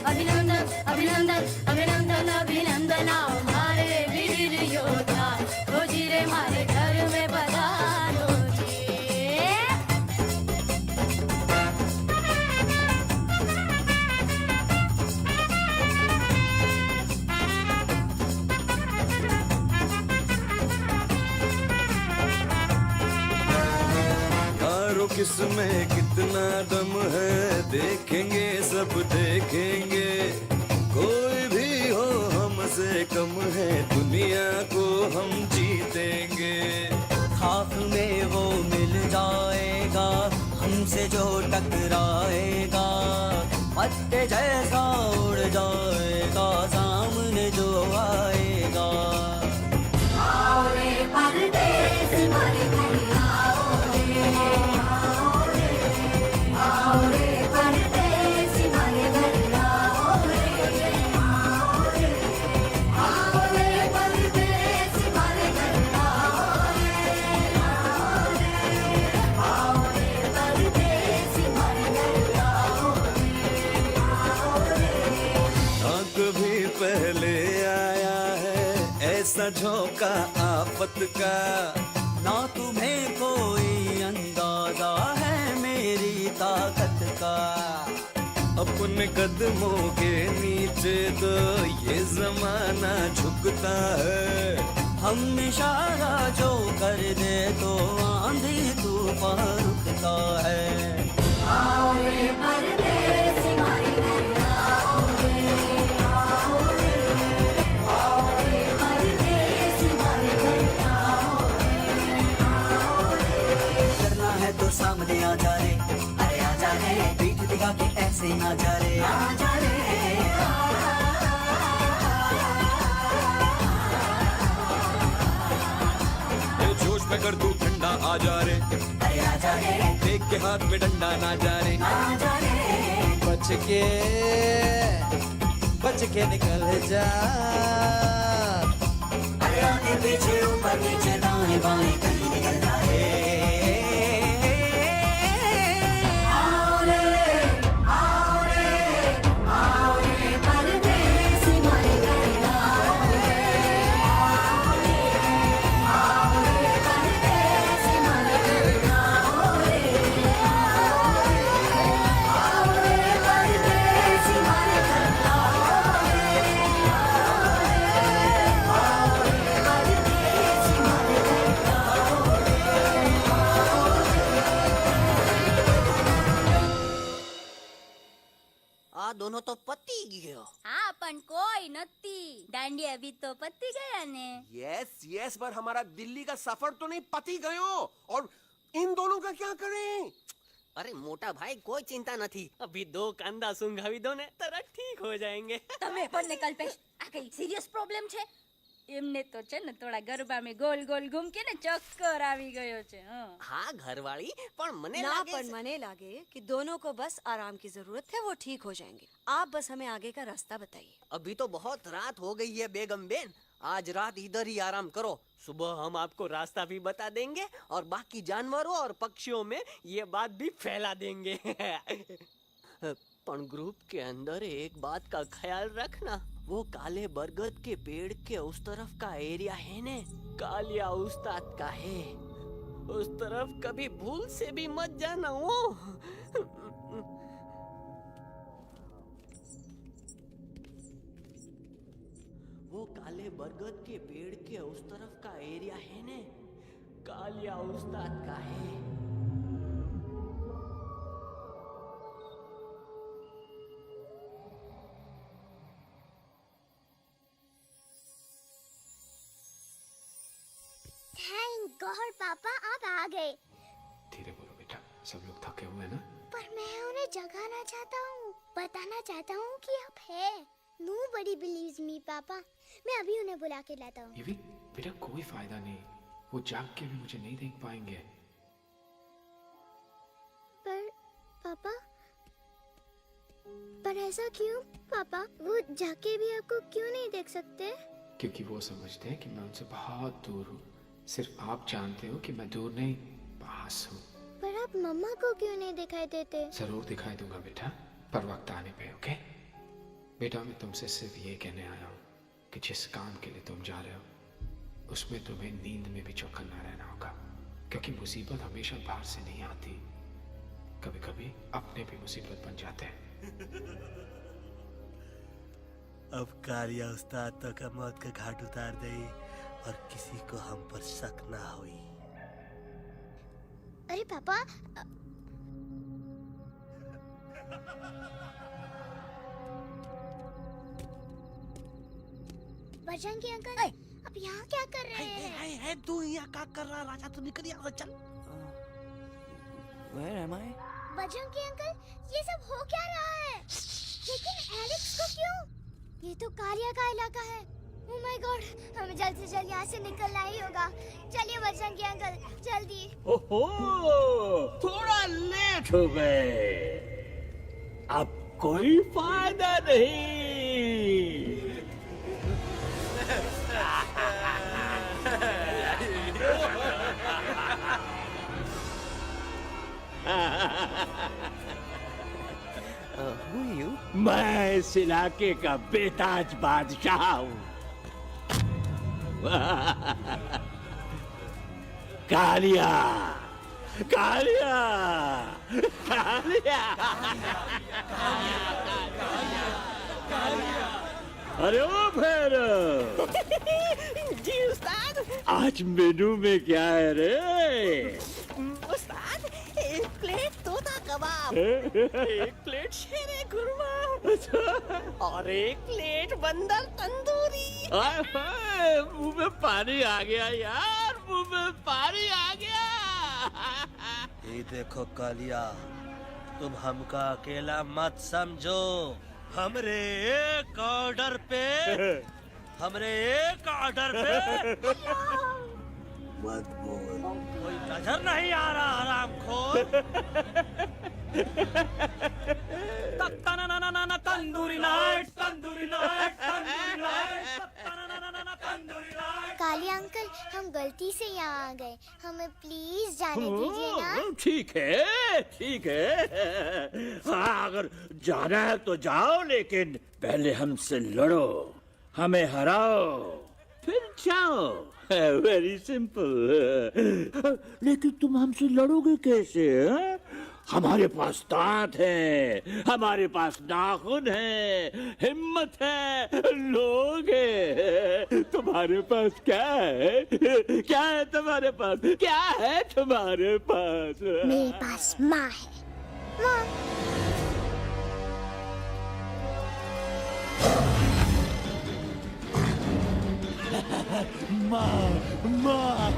अभिनंदन अभिनंदन अभिनंदन अभिनंदन आओ मारे वीर योद्धा। ओ जी रे मारे घर में पधारो जी। किसमें कितना दम है देखेंगे, सब देखेंगे। कोई भी हो हमसे कम है, दुनिया को हम जीतेंगे। खाक में वो मिल जाएगा हमसे जो टकराएगा, पत्ते जैसा उड़ जाएगा सामने जो आएगा। आओ रे परदेस मारे घर आओ रे, आओ रे परदेस मारे घर आओ रे, आओ रे परदेस मारे घर आओ रे, आओ रे परदेस मारे घर आओ रे। ना कभी पहले आया है ऐसा झोंका आफत का, ना तुम्हें कोई अंदाजा है मेरी ताकत का। अपने कदमों के नीचे तो ये जमाना झुकता है। हम इशारा जो कर दे तो आंधी तूफान रुकता है। आओ रे परदेस मारे घर आओ रे, आओ रे, आओ रे परदेस मारे घर आओ रे, आओ रे। करना है तो सामने आ जा रे, अरे आ जा रे, पीठ दिखा के ऐसे ना जा रे, आ जा रे। ये जोश में कर तू ठंडा आ जा रे, अरे आ जा रे, देख के हाथ में डंडा ना जा रे। आ जा रे। बच के निकल जा। अरे आगे पीछे ऊपर नीचे दाएं बाएं कहीं निकल जा रे। आओ रे, आओ रे, आओ रे परदेस मारे घर आओ रे, आओ रे परदेस मारे घर आओ रे, आओ रे परदेस मारे घर आओ रे, आओ रे परदेस मारे घर आओ रे। आ दोनों तो पति गयो। हाँ पण कोई नती, दांडिया भी तो पति गया ने। यस यस, पर हमारा दिल्ली का सफर तो नहीं पति गयो। और इन दोनों का क्या करें? अरे मोटा भाई कोई चिंता नहीं, अभी 2 कंधा सुंघावी दो ने तरह ठीक हो जाएंगे। તમે પણ ને કલ્પેશ આ કઈ સિરિયસ પ્રોબ્લેમ છે? એમને તો છે ને થોડા ગરબામાં ગોલ ગોલ ઘૂમકે ને ચક્કર આવી ગયો છે। हाँ घरवाली, पर मने ना लागे पर मने लागे कि दोनों को बस आराम की जरूरत है, वो ठीक हो जाएंगे। आप बस हमें आगे का रास्ता बताइए। अभी तो बहुत रात हो गई है बेगम बेन, आज रात इधर ही आराम करो, सुबह हम आपको रास्ता भी बता देंगे और बाकी जानवरों और पक्षियों में ये बात भी फैला देंगे। पर ग्रुप के अंदर एक बात का ख्याल रखना, वो काले बरगद के पेड़ के उस तरफ का एरिया है ने, कालिया उस्ताद का है, उस तरफ कभी भूल से भी मत जाना। वो काले बरगद के पेड़ के उस तरफ का एरिया है ने, कालिया उस्ताद का है। गॉड पापा आप आ गए। धीरे बोलो बेटा, सब लोग थके हुए हैं ना। पर मैं उन्हें जगाना चाहता हूँ, बताना चाहता हूँ कि आप है। Nobody believes me पापा। मैं अभी उन्हें बुला के लाता हूँ। ये भी बेटा कोई फायदा नहीं, वो जाग के भी मुझे नहीं देख पाएंगे। पर ऐसा क्यों पापा? वो जाके भी आपको क्यों नहीं देख सकते? क्योंकि वो समझते हैं कि मैं उनसे बहुत दूर हूँ। सिर्फ आप जानते हो कि मैं दूर नहीं, पास हूँ। पर आप मम्मा को क्यों नहीं दिखाई देते? जरूर दिखाई दूंगा बेटा, पर वक्त आने पे। ओके बेटा, मैं तुमसे सिर्फ ये कहने आया हूँ कि जिस काम के लिए तुम जा रहे हो उसमें तुम्हें नींद में भी चौकन्ना रहना होगा, क्योंकि मुसीबत हमेशा बाहर से नहीं आती, कभी कभी अपने भी मुसीबत बन जाते हैं। अब कालिया उस्ताद तो का मौत का घाट उतार दे और किसी को हम पर शक ना हुई। अरे पापा बजरंगी अंकल अब यहाँ क्या कर रहे हैं? तू यहाँ क्या कर रहा राजा? तू निकल यहाँ से, चल। Where am I? Bajrangi uncle ये सब हो क्या रहा है? लेकिन एलेक्स को क्यों? ये तो कालिया का इलाका है। ओह माय गॉड, हमें जल्द से जल्द यहाँ से निकलना ही होगा। चलिए बजरंगी अंकल जल्दी। ओहो, थोड़ा लेट हो गए। अब कोई फायदा नहीं। Who are you? मैं इस इलाके का बेताज बादशाह हूँ। कालिया, कालिया, कालिया, अरे ओ फिर जी उस्ताद। आज मेनू में क्या है रे? उस्ताद एक प्लेट तोता कबाब, एक प्लेट शेरे खुरमा और एक प्लेट बंदर तंदूरी। हाय हाय, मुंह में पानी आ गया यार, मुंह में पानी आ गया। ये देखो कालिया, तुम हमका अकेला मत समझो। हमरे एक ऑर्डर पे मत बोल। कोई नजर नहीं आ रहा हरामखोर। Tandoori night, tandoori night, tandoori night, Kaliya uncle हम गलती से यहाँ आ गए, हमें प्लीज जाने दीजिए ना। ठीक है, ठीक है। हाँ, अगर जाना है तो जाओ, लेकिन पहले हमसे लड़ो, हमें हराओ, फिर जाओ। Very simple. लेकिन तुम हमसे लड़ोगे कैसे? हैं? हमारे पास दांत है, हमारे पास नाखून है, हिम्मत है, लोग है। तुम्हारे पास क्या है? क्या है तुम्हारे पास? क्या है तुम्हारे पास? मेरे पास माँ है। माँ माँ,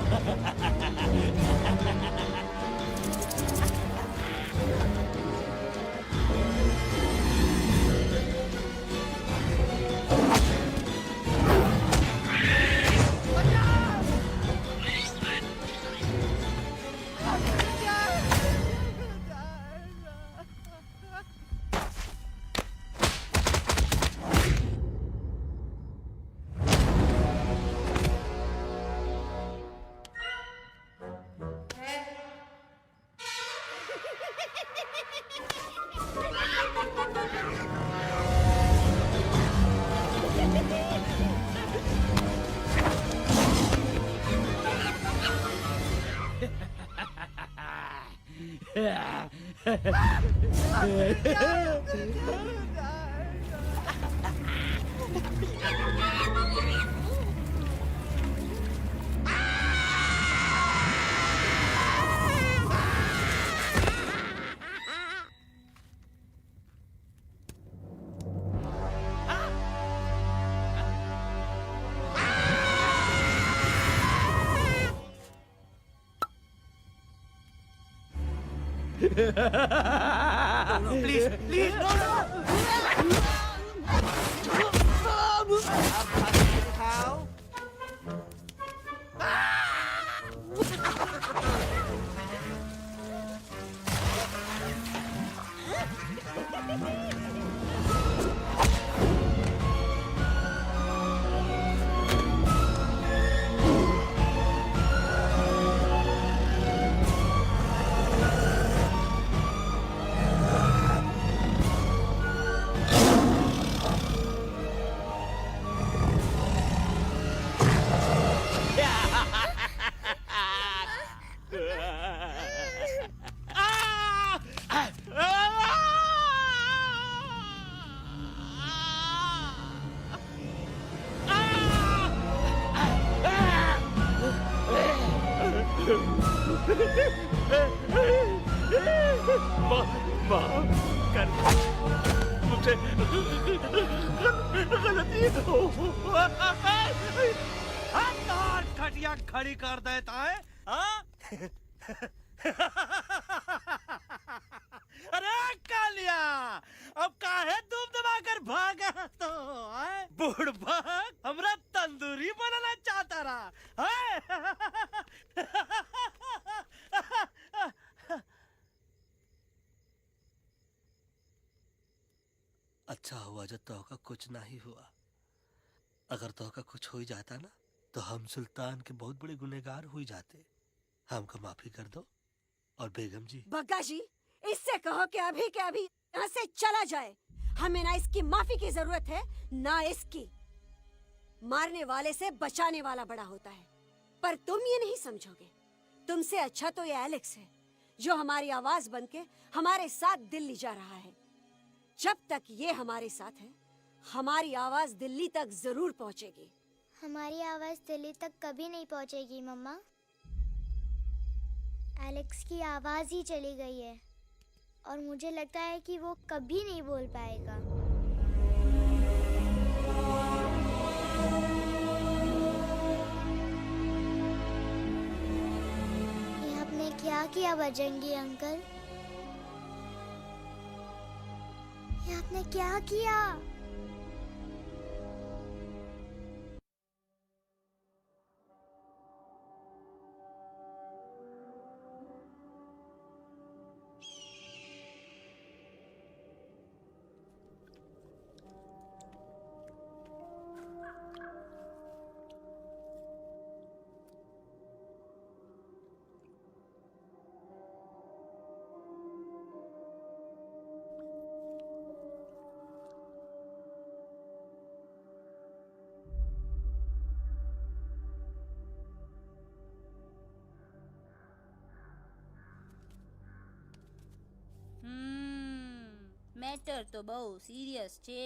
प्लीज प्लीज नो नो अब भाग के दिखाओ। मुझे गलती हो खटिया खड़ी कर देता है हाँ? अरे कालिया अब काहे तुम दबाकर भागा तो बुढ़बा हमरा तंदूरी बनाना चाहता रहा अच्छा हुआ जो तो का कुछ नहीं हुआ। अगर तो का कुछ हो ही जाता ना तो हम सुल्तान के बहुत बड़े गुनहगार हो जाते। हमको माफी कर दो। और बेगम जी बग्गा जी इससे कहो कि अभी के अभी यहाँ से चला जाए। हमें ना इसकी माफी की जरूरत है ना इसकी। मारने वाले से बचाने वाला बड़ा होता है, पर तुम ये नहीं समझोगे। तुमसे अच्छा तो ये एलेक्स है जो हमारी आवाज बनके हमारे साथ दिल्ली जा रहा है। जब तक ये हमारे साथ है हमारी आवाज दिल्ली तक जरूर पहुंचेगी। हमारी आवाज दिल्ली तक कभी नहीं पहुंचेगी मम्मा। एलेक्स की आवाज ही चली गई है और मुझे लगता है कि वो कभी नहीं बोल पाएगा। ये आपने क्या किया बजरंगी अंकल? ये आपने क्या किया? મેટર તો બહુ સિરિયસ છે.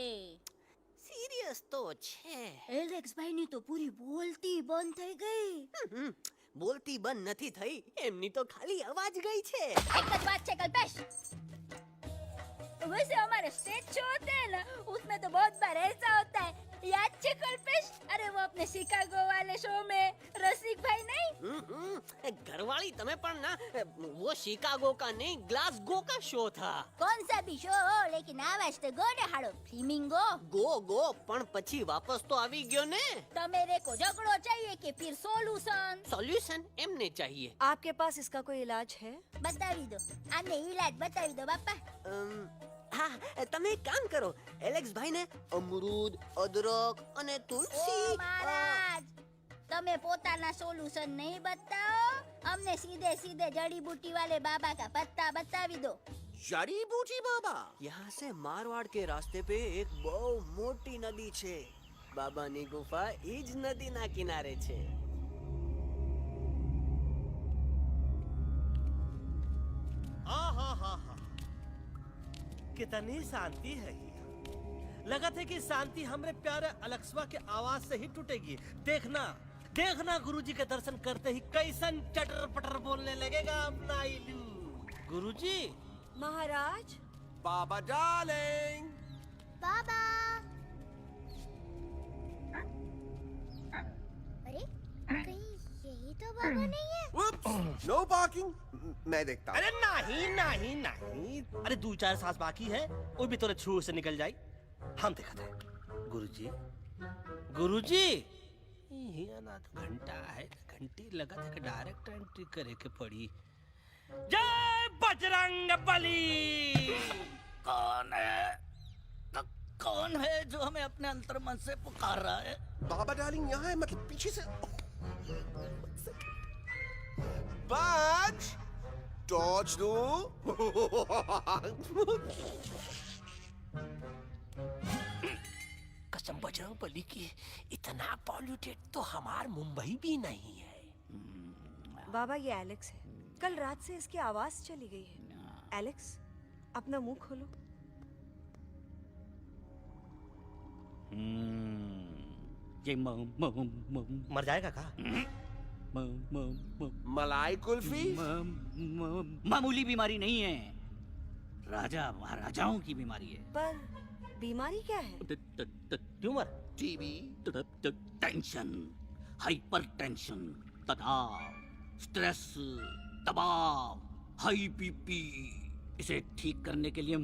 सीरियस तो छे એલેક્સ ભાઈ ની તો પૂરી બોલતી બંધ થઈ ગઈ. बोलती बंद नहीं थई एमनी तो खाली आवाज गई छे. एक જ बात છે कल्पेश. वैसे हमारे स्टेज शो होते हैं ना उसमें तो बहुत बार ऐसा होता है. याद है कल्पेश? अरे वो अपने शिकागो वाले शो में रसिक भाई नहीं घरवाली तमे पण ना वो शिकागो का नहीं ग्लासगो का शो था. कौन सा भी शो हो लेकिन आवाज तो गो ने हाड़ो फ्लेमिंगो. गो पण પછી વાપસ તો આવી ગયો ને. तो मेरे को झगड़ो चाहिए कि फिर सोल्यूशन? सॉल्यूशन एमने चाहिए. आपके पास इसका कोई इलाज है? बतावी दो. आने इलाज बतावी दो बापा. હા તમે એક કામ કરો એલેક્સ ભાઈ ને અમરૂદ અદરક અને તુલસી. ओ महाराज તમે પોતાના સોલ્યુશન नहीं बताओ. हमने सीधे सीधे जड़ी बूटी वाले बाबा का पत्ता बतावी दो. जड़ी बूटी बाबा यहाँ से मारवाड़ के रास्ते पे एक बहु मोटी नदी छे. बाबानी गुफा इज नदी ना किनारे छे. कितनी शांति है ये। लगा था कि शांति हमरे प्यारे अलेक्सवा के आवाज से ही टूटेगी. देखना देखना गुरुजी के दर्शन करते ही कैसन चटर पटर बोलने लगेगा अपना इलू. गुरुजी महाराज बाबा डार्लिंग. बाबा. अरे कहीं यही तो बाबा नहीं है? Oops! नो पार्किंग, मैं देखता हूँ। अरे नहीं नहीं नहीं, अरे 2-4 सांस बाकी है, वो भी तोरे छू से निकल जाई। हम देखा थे गुरुजी, गुरुजी ये ना तो घंटा है, घंटी लगा था कि डायरेक्ट एंट्री करे के पड़ी। जय बजरंग बली। कौन है? कौन है जो हमें अपने अंतर्मन से पुकार रहा है? बाबा डार्लिंग यहाँ है, मतलब पीछे से। बाज टॉर्च दो। कसम बजरंग बली की, इतना पॉल्यूटेड तो हमार मुंबई भी नहीं है। बाबा ये एलेक्स है, कल रात से इसकी आवाज चली गई है। एलेक्स अपना मुंह खोलो। ये मर जाएगा का? मलाई कुल्फी? मामूली बीमारी नहीं है, राजा महाराजाओं की बीमारी है। पर बीमारी क्या है? Tumour, TB, tension, hyper tension, तनाव, स्ट्रेस, दबाव, हाई बीपी। इसे ठीक करने के लिए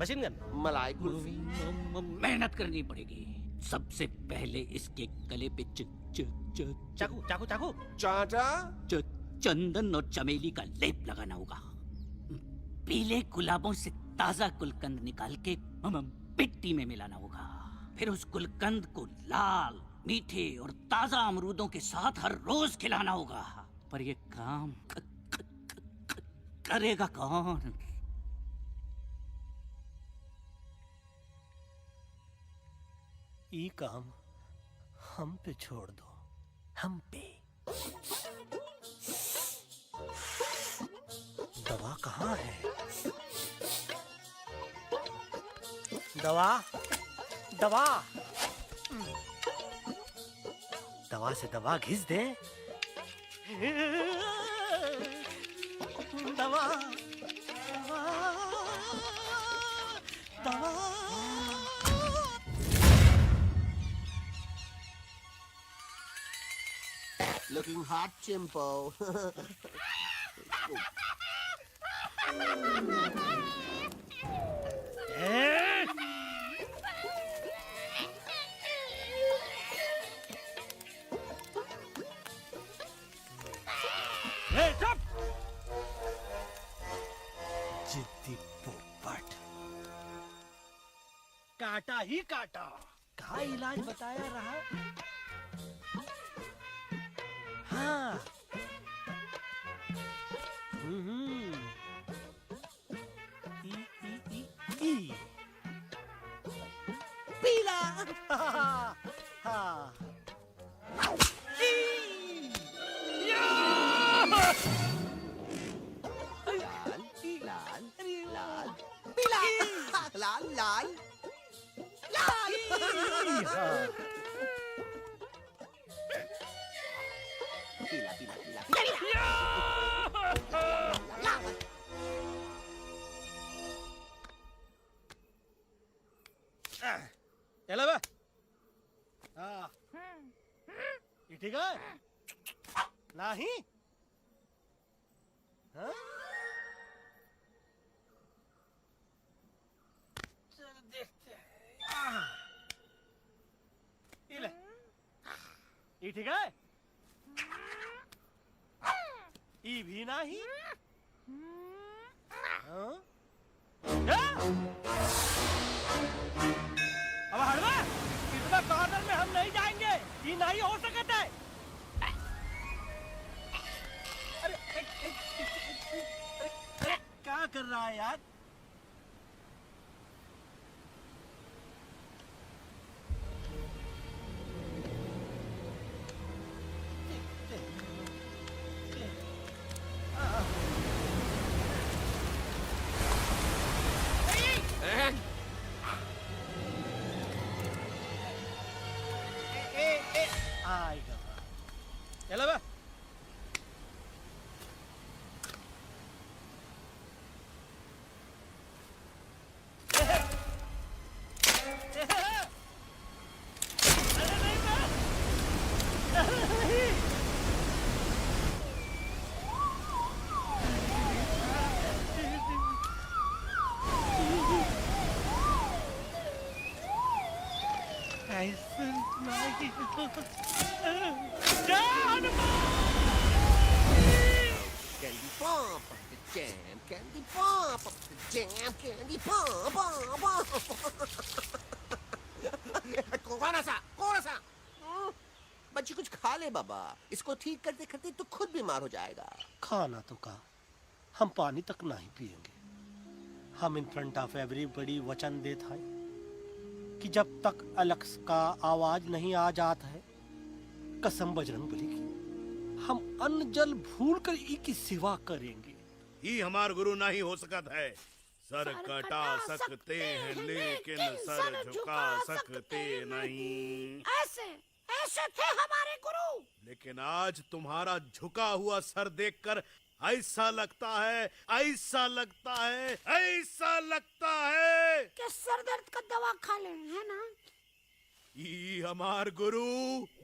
मशीन गन, मलाई कुल्फी। मेहनत करनी पड़ेगी। सबसे पहले इसके गले पे चाकू चाकू चाकू, चाटा, चंदन और चमेली का लेप लगाना होगा। पीले गुलाबों से ताजा गुलकंद निकाल के मिट्टी में मिलाना होगा। फिर उस गुलकंद को लाल, मीठे और ताजा अमरूदों के साथ हर रोज खिलाना होगा। पर ये काम करेगा कौन? ये काम हम पे छोड़ दो, हम पे। दवा कहाँ है? दवा, दवा, दवा से दवा घिस दे। दवा, दवा, दवा। Looking hot, Chimpo. जिद्दी पोपट, काटा ही काटा। का इलाज बताया रहा? हाँ, ई पीला। हाँ, लाल लाल पीला पीला पीला चलो बे। हाँ, ये ठीक है? नहीं? हाँ? चलो देखते हैं। ये ले, ये ठीक है? ये भी नहीं? हाँ? अब हड़वा, इतना कॉर्नर में हम नहीं जाएंगे, ये नहीं हो सकता है। अरे क्या कर रहा है यार? आएगा। चलो बे। Candy pop, jam, candy pop, jam, candy pop, कौन सा? बच्ची कुछ खा ले बाबा, इसको ठीक करते करते तो खुद बीमार हो जाएगा। खाना तो कहा, हम पानी तक नहीं पिएंगे। हम इन फ्रंट ऑफ एवरीबॉडी वचन देते हैं कि जब तक एलेक्स का आवाज नहीं आ जाता है, कसम बजरंगबली की, हम अन्न जल भूल कर ई की सेवा करेंगे। ये हमार गुरु नहीं हो सकता है। सर कटा सकते हैं लेकिन सर झुका सकते नहीं। ऐसे थे हमारे गुरु। लेकिन आज तुम्हारा झुका हुआ सर देखकर ऐसा लगता है कि सर दर्द का दवा खा ले, है ना? ये हमार गुरु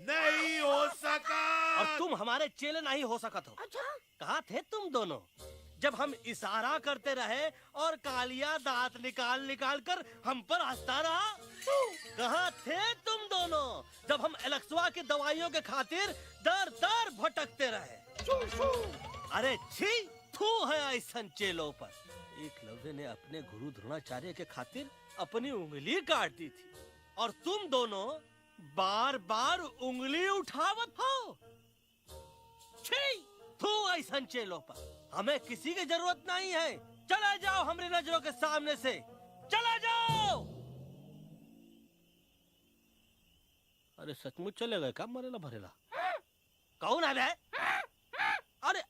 नहीं हो सका। और तुम हमारे चेले नहीं हो सका तो। अच्छा, कहाँ थे तुम दोनों जब हम इशारा करते रहे और कालिया दांत निकाल कर हम पर हंसता रहा? कहाँ थे तुम दोनों जब हम एलेक्सवा की दवाइयों के खातिर दर दर भटकते रहे? अरे छी, थू है ऐसन चेलों पर। एकलव्य ने अपने गुरु द्रोणाचार्य के खातिर अपनी उंगली काट दी थी और तुम दोनों बार बार उंगली उठावत हो। छी, थू ऐसन चेलों पर। हमें किसी की जरूरत नहीं है। चले जाओ हमारी नजरों के सामने से, चले जाओ। अरे सचमुच चले गए क्या? मरेला भरेला कौन है? अरे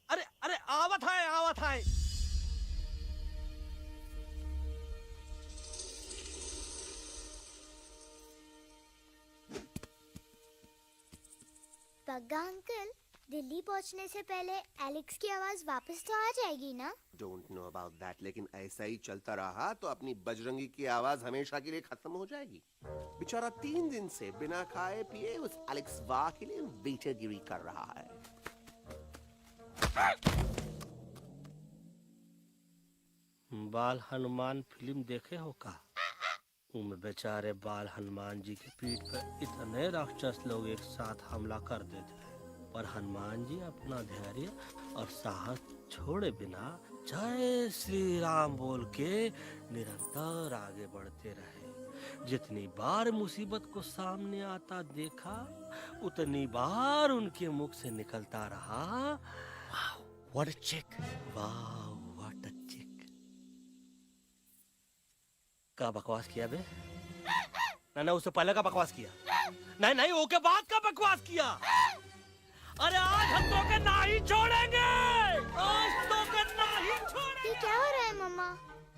अरे अरे आवत है। पग्गा अंकल, दिल्ली पहुंचने से पहले एलेक्स की आवाज वापस तो आ जाएगी ना? डोंट नो अबाउट दैट, लेकिन ऐसा ही चलता रहा तो अपनी बजरंगी की आवाज हमेशा के लिए खत्म हो जाएगी। बेचारा 3 दिन से बिना खाए पिए उस एलेक्स वाह के लिए बेटेगिरी कर रहा है। बाल हनुमान फिल्म देखे हो का? उनमें बेचारे बाल हनुमान जी की पीठ पर इतने राक्षस लोग एक साथ हमला कर देते हैं, पर हनुमान जी अपना धैर्य और साहस छोड़े बिना जय श्री राम बोल के निरंतर आगे बढ़ते रहे। जितनी बार मुसीबत को सामने आता देखा, उतनी बार उनके मुख से निकलता रहा, व्हाट अ चिक, वाह व्हाट अ चिक। का बकवास किया बे? ना उससे पहले का बकवास किया? नहीं ओके बाद का बकवास किया। अरे आज हम तो के नहीं छोड़ेंगे, आज तो के नहीं छोड़ेंगे। ये क्या हो रहा है मम्मा?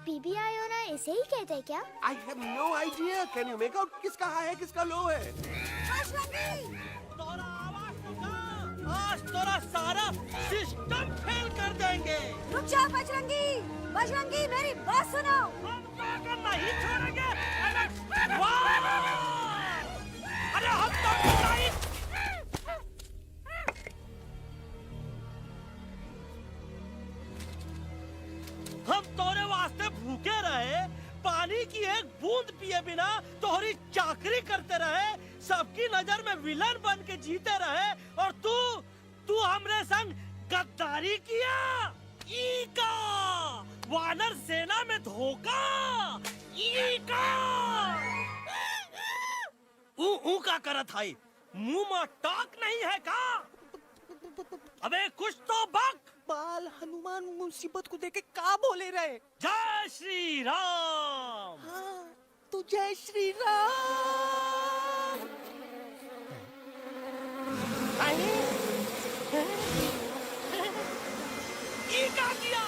बीबी आई हो ना, ऐसे ही कहते हैं क्या? I have no idea. Can you make out किसका हाई है किसका लो है? तोरा आवाज सुना, आज तोरा सारा सिस्टम फेल कर देंगे। रुक जा बजरंगी, मेरी बात सुनो। हम तो के नहीं छोड़ेंगे। अरे हम तो के नहीं। हम तोरे वास्ते भूखे रहे, पानी की एक बूंद पिए बिना तोहरी चाकरी करते रहे, सबकी नजर में विलन बन के जीते रहे, और तू हमरे संग गद्दारी किया। ई का वानर सेना में धोखा, ई का ऊ का करत है, मुंह में टाक नहीं है का? अबे कुछ तो बक। बाल हनुमान मुसीबत को देखे का बोले रहे? जय श्री राम। हाँ, तो जय श्री राम। ये क्या किया?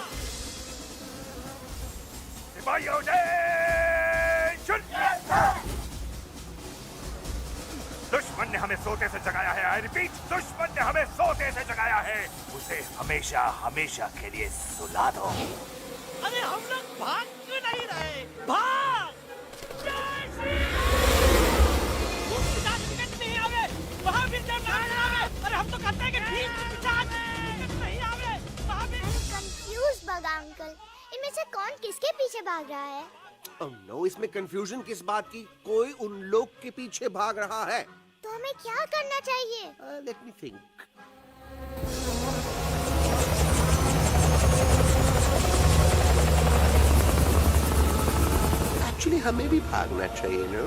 दुश्मन ने हमें सोते से जगाया है। आई रिपीट, दुश्मन ने हमें सोते से जगाया है। उसे हमेशा हमेशा के लिए सुला दो। अरे हम लोग भाग क्यों नहीं रहे? भाग! जय श्री राम। नहीं आवे, महावीर जब नहीं आवे। अरे हम तो कहते हैं कि ठीक नहीं आवे, महावीर। कंफ्यूज बगा अंकल, इनमें से कौन किसके पीछे भाग रहा है? नो, इसमें कंफ्यूजन किस बात की? कोई उन लोग के पीछे भाग रहा है। तो हमें क्या करना चाहिए? Let me think. एक्चुअली हमें भी भागना चाहिए, नो?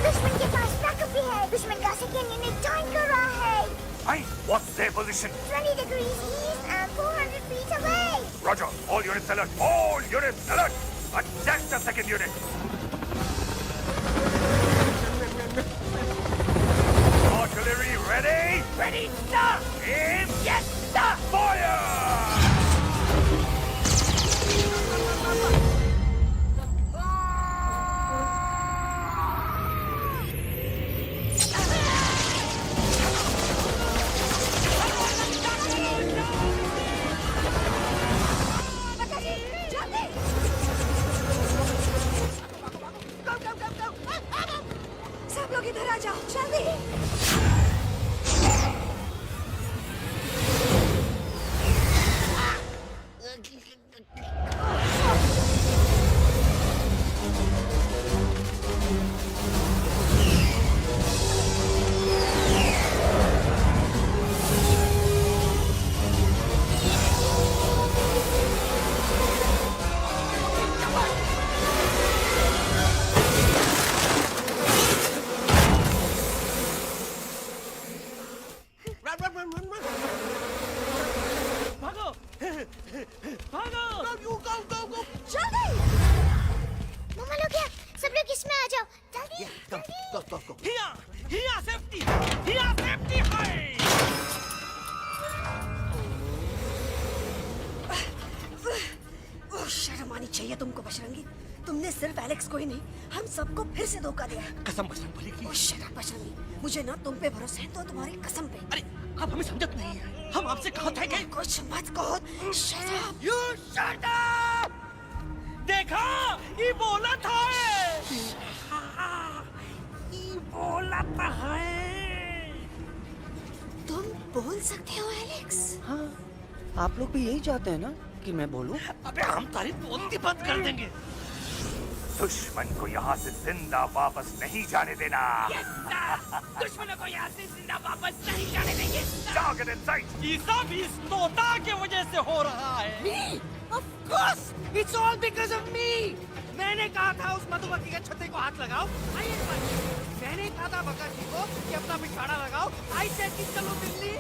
दुश्मन के पास बैकअप भी है। दुश्मन का सेकेंड यूनिट ज्वाइन कर रहा है। Hey, what's their position? 20 degrees east and 400 feet away. Roger, all units alert. All units alert. Attack the second unit. Artillery ready? Ready, sir. Aim. Yes, sir. Fire! सब लोग इधर आ जाओ, जल्दी। जल्दी। मम्मा लोग क्या? सब लोग इसमें आ जाओ, जल्दी। Go. हिया सेफ्टी है। ओह, शर्म आनी चाहिए तुमको बजरंगी। तुमने सिर्फ एलेक्स को ही नहीं, हम सबको फिर से धोखा दिया है। कसम बजरंग बली की। ओह, शट अप बजरंगी। मुझे ना तुम पे भरोसा है तो तुम्हारी कसम पे। अरे आप हमें समझत नहीं है। हम आपसे कहा था कि कुछ मत कहो। Shut up. You shut up. देखा, ये बोला था। ये बोला था है। तुम बोल सकते हो एलेक्स? हाँ, आप लोग भी यही चाहते हैं ना कि मैं बोलूं? अबे हम तारीफ बोलती बंद कर देंगे। दुश्मन को यहाँ से जिंदा वापस नहीं जाने देना। दुश्मनों को यहाँ से जिंदा वापस नहीं जाने देंगे। Target in sight. ये सब इस तोता की वजह से हो रहा है। Me? Of course, it's all because of me. मैंने कहा था उस मधुमक्खी के छत्ते को हाथ लगाओ। आइए मैंने कहा था बका जी को कि अपना पिछवाड़ा लगाओ। आई सेड कि चलो दिल्ली।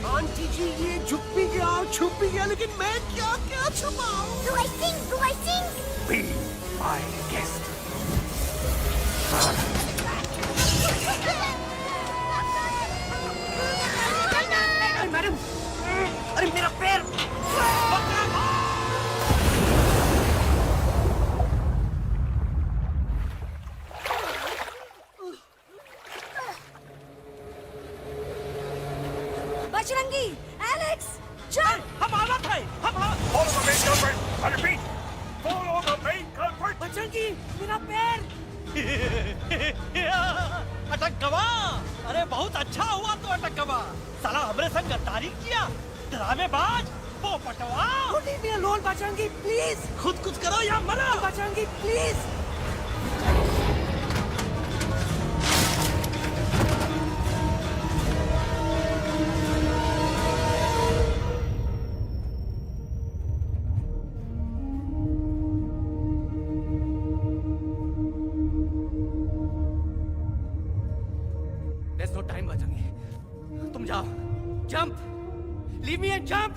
आंटी जी, ये झुक भी गया, छुप भी गया, लेकिन मैं क्या छुपाऊं? Do I sing? Be my guest. Madam, अरे मेरा पैर। बजरंगी, एलेक्स, चल। हम आना था। Follow the main culprit. I repeat, follow the main culprit. Bajrangi, मेरा पैर। अटक गवा। अरे बहुत अच्छा हुआ तो अटक गवा। साला हमरे संग गद्दारी किया। ड्रामेबाज, पोपटवा। Leave me alone, Bajrangi, please. खुद कुछ करो या मरो। Bajrangi, please. There's no time, Bajrangi. तुम जाओ। Jump! Leave me and jump!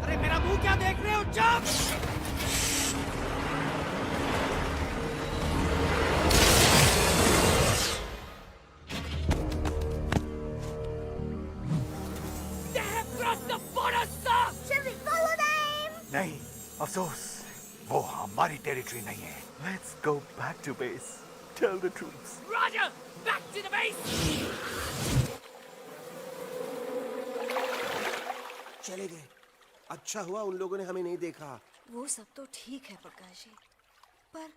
अरे मेरा मुंह क्या देख रहे हो? Jump! टेरिटरी नहीं है। Let's go back to base. Tell the troops. Roger, back to the base. चले गए। अच्छा हुआ उन लोगों ने हमें नहीं देखा। वो सब तो ठीक है प्रकाश जी, पर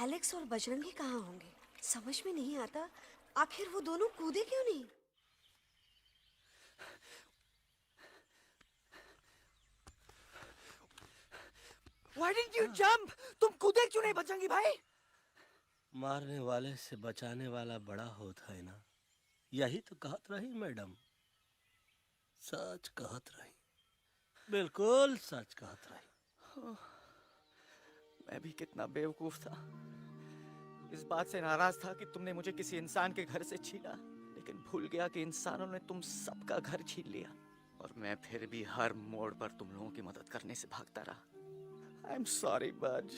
एलेक्स और बजरंगी कहाँ होंगे? समझ में नहीं आता आखिर वो दोनों कूदे क्यों नहीं? Why didn't you jump? तुम कूदे क्यों नहीं बजरंगी भाई? मारने वाले से बचाने वाला बड़ा होता है ना। यही तो कहत रही मैडम। सच कहत रही, बिल्कुल सच कहत रही। मैं भी कितना बेवकूफ था। इस बात से नाराज था कि तुमने मुझे किसी इंसान के घर से छीना, लेकिन भूल गया कि इंसानों ने तुम सबका घर छीन लिया और मैं फिर भी हर मोड़ पर तुम लोगों की मदद करने से भागता रहा। I'm sorry, बज।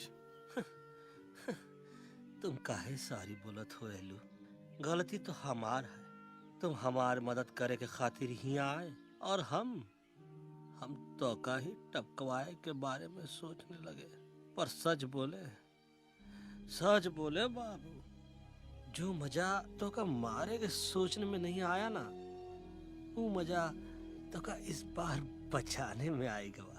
तुम काहे सारी बोलत हो एलू? गलती तो हमार है। तुम हमार मदद करे के खातिर ही आए और हम तो का ही टपकवाए के बारे में सोचने लगे। पर सच बोले बाबू, जो मजा तो का मारे के सोचने में नहीं आया ना, वो मजा तो का इस बार बचाने में आएगा।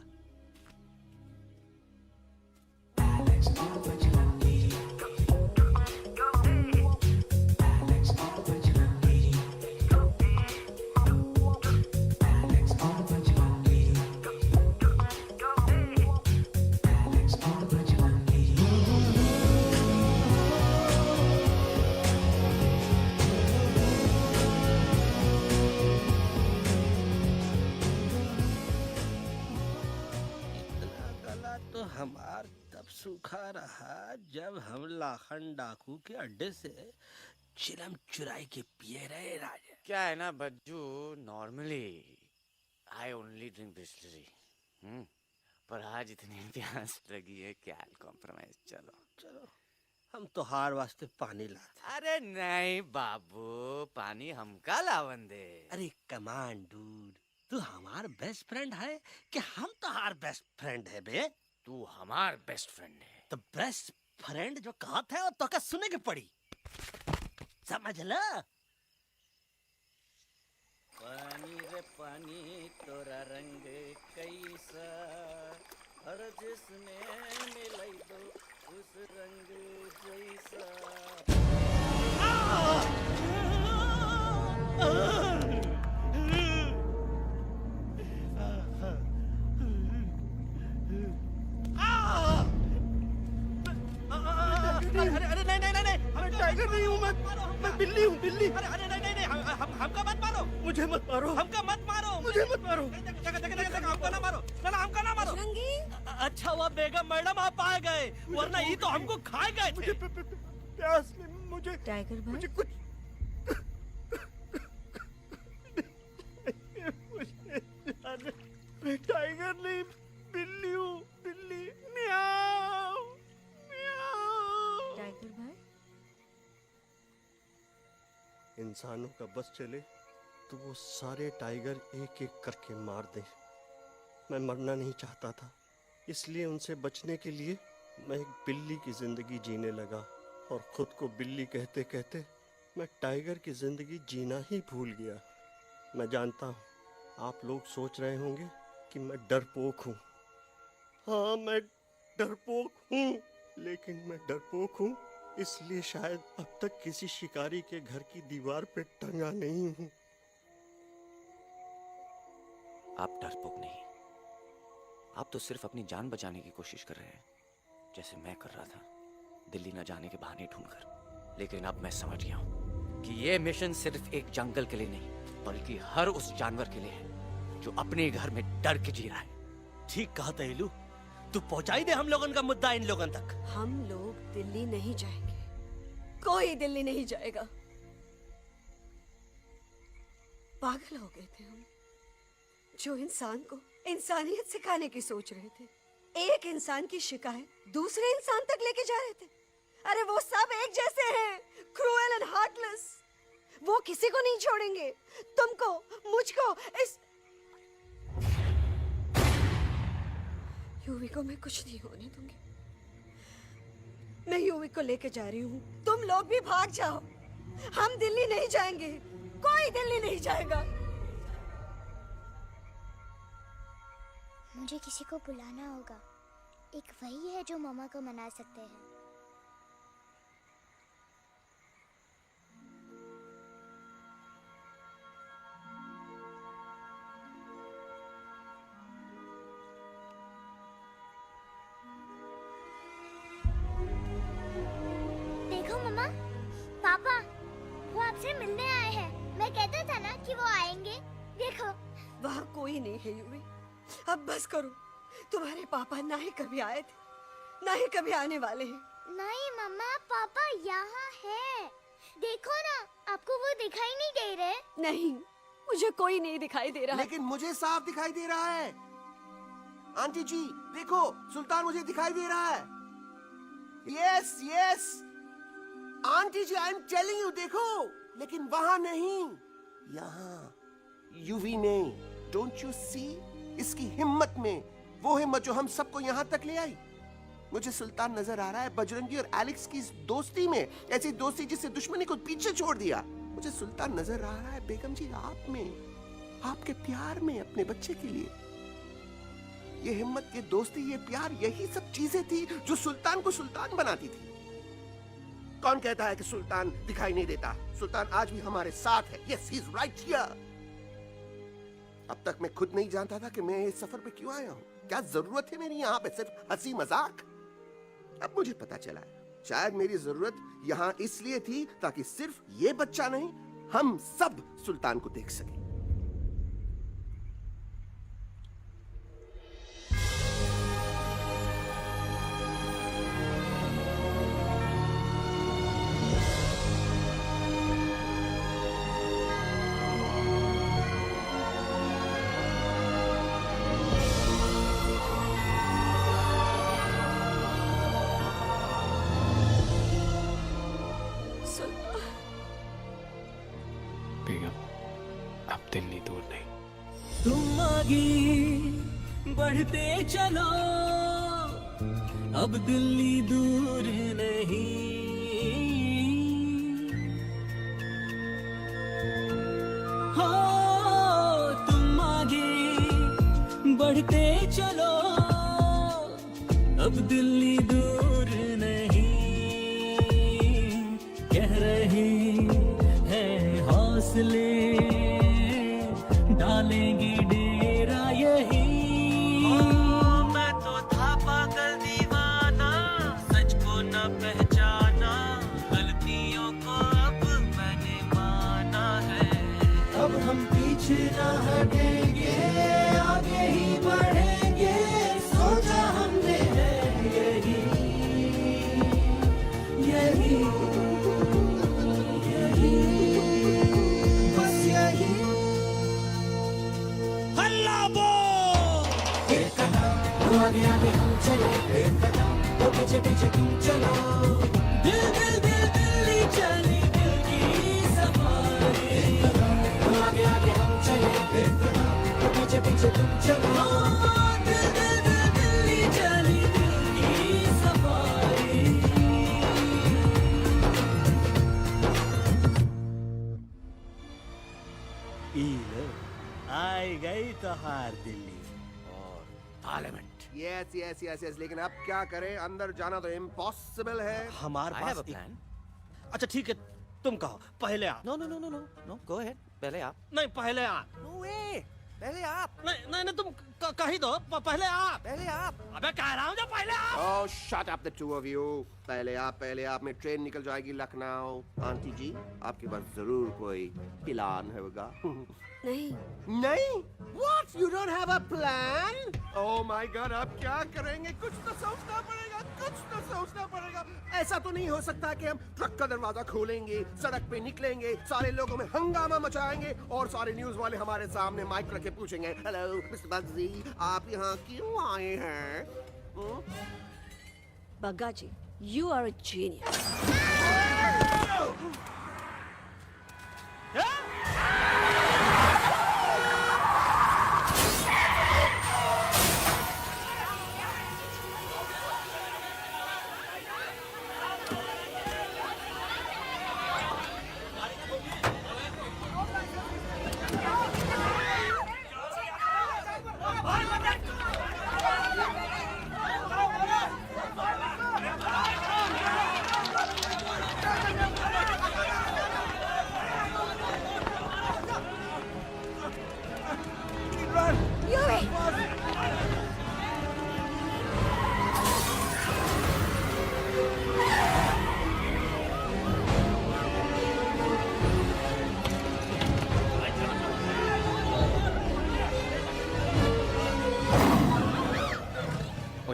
हमार तब सूखा रहा जब हम लाखन डाकू के अड्डे से चिलम चुराई के पिए रहे राजा। क्या है ना Bajju, normally I only drink Bisleri, पर आज इतनी प्यास लगी है क्या कॉम्प्रोमाइज। चलो हम तो हार वास्ते पानी लाते। अरे नहीं बाबू, पानी हमका लावन दे। अरे कमान डूड, तू हमार बेस्ट फ्रेंड है कि हम तो हार बेस्ट फ्रेंड है बे? तू हमार बेस्ट फ्रेंड है। तो बेस्ट फ्रेंड जो कहत है वो तो का सुने के पड़ी, समझ ला। पानी रे पानी तोरा रंग कैसा, हर जिसने मिलाई दो उस रंग जैसा। अरे नहीं, मैं टाइगर नहीं हूँ, मैं बिल्ली हूँ, बिल्ली। अरे नहीं, हमका मत मारो, मुझे मत मारो, हमका मत मारो, मुझे मत मारो, हमका ना मारो, ना हमका ना मारो। अच्छा हुआ बेगम मैडम आप आ गए, वरना ये तो हमको खा गए थे। प्यास में मुझे टाइगर भाई, मुझे कुछ मैं टाइगर नहीं, बिल्ली हूँ, बिल्ली। म्याऊ म्याऊ। टाइगर भाई, इंसानों का बस चले तो वो सारे टाइगर एक एक करके मार दें। मैं मरना नहीं चाहता था, इसलिए उनसे बचने के लिए मैं एक बिल्ली की जिंदगी जीने लगा और खुद को बिल्ली कहते कहते मैं टाइगर की जिंदगी जीना ही भूल गया। मैं जानता हूँ आप लोग सोच रहे होंगे कि मैं डरपोक हूँ। हाँ, मैं डरपोक हूँ, लेकिन मैं डरपोक हूँ इसलिए शायद अब तक किसी शिकारी के घर की दीवार पे टंगा नहीं हूँ। आप डरपोक नहीं, आप तो सिर्फ अपनी जान बचाने की कोशिश कर रहे हैं, जैसे मैं कर रहा था दिल्ली न जाने के बहाने ढूंढकर। लेकिन अब मैं समझ गया हूँ कि ये मिशन सिर्फ एक जंगल के लिए नहीं, बल्कि हर उस जानवर के लिए है जो अपने घर में डर के जी रहा है। ठीक कहा तैलू, तू पहुंचाई दे हम लोगों का मुद्दा इन लोगों तक। हम लोग दिल्ली नहीं जाएंगे, कोई दिल्ली नहीं जाएगा। पागल हो गए थे हम, जो इंसान को इंसानियत सिखाने की सोच रहे थे, एक इंसान की शिकायत दूसरे इंसान तक लेके जा रहे थे। अरे वो सब एक जैसे हैं, क्रूएल एंड हार्टलेस। वो किसी को नहीं छोड़ेंगे, तुमको, मुझको, इस यूवी को मैं कुछ नहीं होने दूंगी। मैं यूवी को लेके जा रही हूँ, तुम लोग भी भाग जाओ। हम दिल्ली नहीं जाएंगे, कोई दिल्ली नहीं जाएगा। मुझे किसी को बुलाना होगा। एक वही है जो मामा को मना सकते हैं। देखो मामा, पापा वो आपसे मिलने आए हैं। मैं कहता था ना कि वो आएंगे। देखो वहाँ कोई नहीं है यूवी, अब बस करो। तुम्हारे पापा ना ही कभी आए थे, ना ही कभी आने वाले हैं। नहीं मम्मा, पापा यहाँ है। देखो ना, आपको वो दिखाई नहीं दे रहे? नहीं, मुझे कोई नहीं दिखाई दे रहा। लेकिन मुझे साफ दिखाई दे रहा है। आंटी जी देखो, सुल्तान मुझे दिखाई दे रहा है। Yes yes aunty ji, I am telling you, देखो। लेकिन वहां नहीं, यहाँ यूवी ने। Don't you see? इसकी हिम्मत में, वो हिम्मत जो हम सबको यहाँ तक ले आई। मुझे सुल्तान नजर आ रहा है बजरंगी और एलेक्स की इस दोस्ती में, ऐसी दोस्ती जिससे दुश्मनी को पीछे छोड़ दिया। मुझे सुल्तान नजर आ रहा है बेगम जी आप में, आपके प्यार में अपने बच्चे के लिए। ये हिम्मत, ये दोस्ती, ये प्यार, यही सब चीजें थी जो सुल्तान को सुल्तान बनाती थी। कौन कहता है कि सुल्तान दिखाई नहीं देता? सुल्तान आज भी हमारे साथ है। Yes, he is right here. अब तक मैं खुद नहीं जानता था कि मैं इस सफर पे क्यों आया हूँ। क्या जरूरत है मेरी यहाँ पे सिर्फ हंसी मजाक? अब मुझे पता चला है, शायद मेरी जरूरत यहाँ इसलिए थी ताकि सिर्फ ये बच्चा नहीं, हम सब सुल्तान को देख सकें। बेगम, अब दिल्ली दूर नहीं। तुम आगे बढ़ते चलो, अब दिल्ली दूर नहीं। हो तुम आगे बढ़ते चलो, अब दिल्ली दूर नहीं। कह रहे हैं हौसले, डालेंगे डेरा यही। मैं तो था पागल दीवाना, सच को न पहचाना, गलतियों को अब मैंने माना है। अब हम पीछे न हटेंगे, आगे ही बढ़ेंगे, सोचा हमने है यही यही आगे आगे हम चले, एक कदम तो पीछे पीछे तुम चलो। दिल दिल दिल दिल्ली चली, दिल की सफारी। एक कदम तो आगे आगे हम चले, एक कदम तो पीछे पीछे तुम चलो। दिल दिल दिल दिल्ली चली, दिल की सफारी। आई गई तो हार दिल्ली और parliament. Yes yes yes yes, लेकिन अब क्या करें? अंदर जाना तो इम्पॉसिबल है। हमारे पास प्लान। अच्छा ठीक है, तुम कहो, पहले आप। No no no no no no, go ahead, पहले आप। नहीं, पहले आप। नो वे, पहले आप। नहीं नहीं नहीं, तुम कही दो, पहले आप। पहले आप। अबे कह रहा हूँ जो पहले आप। Oh, shut up the two of you. पहले आप में ट्रेन निकल जाएगी लखनऊ। आंटी जी, आपके पास जरूर कोई प्लान होगा। नहीं नहीं? What? You don't have a plan? Oh my God, अब क्या करेंगे? कुछ तो सोचना पड़ेगा, कुछ तो सोचना पड़ेगा। ऐसा तो नहीं हो सकता कि हम ट्रक का दरवाजा खोलेंगे, सड़क पे निकलेंगे, सारे लोगों में हंगामा मचाएंगे और सारे न्यूज वाले हमारे सामने माइक रख के पूछेंगे, हेलो मिस्टर बग्जी, आप यहाँ क्यों आए हैं? बग्गा जी, you are a genius.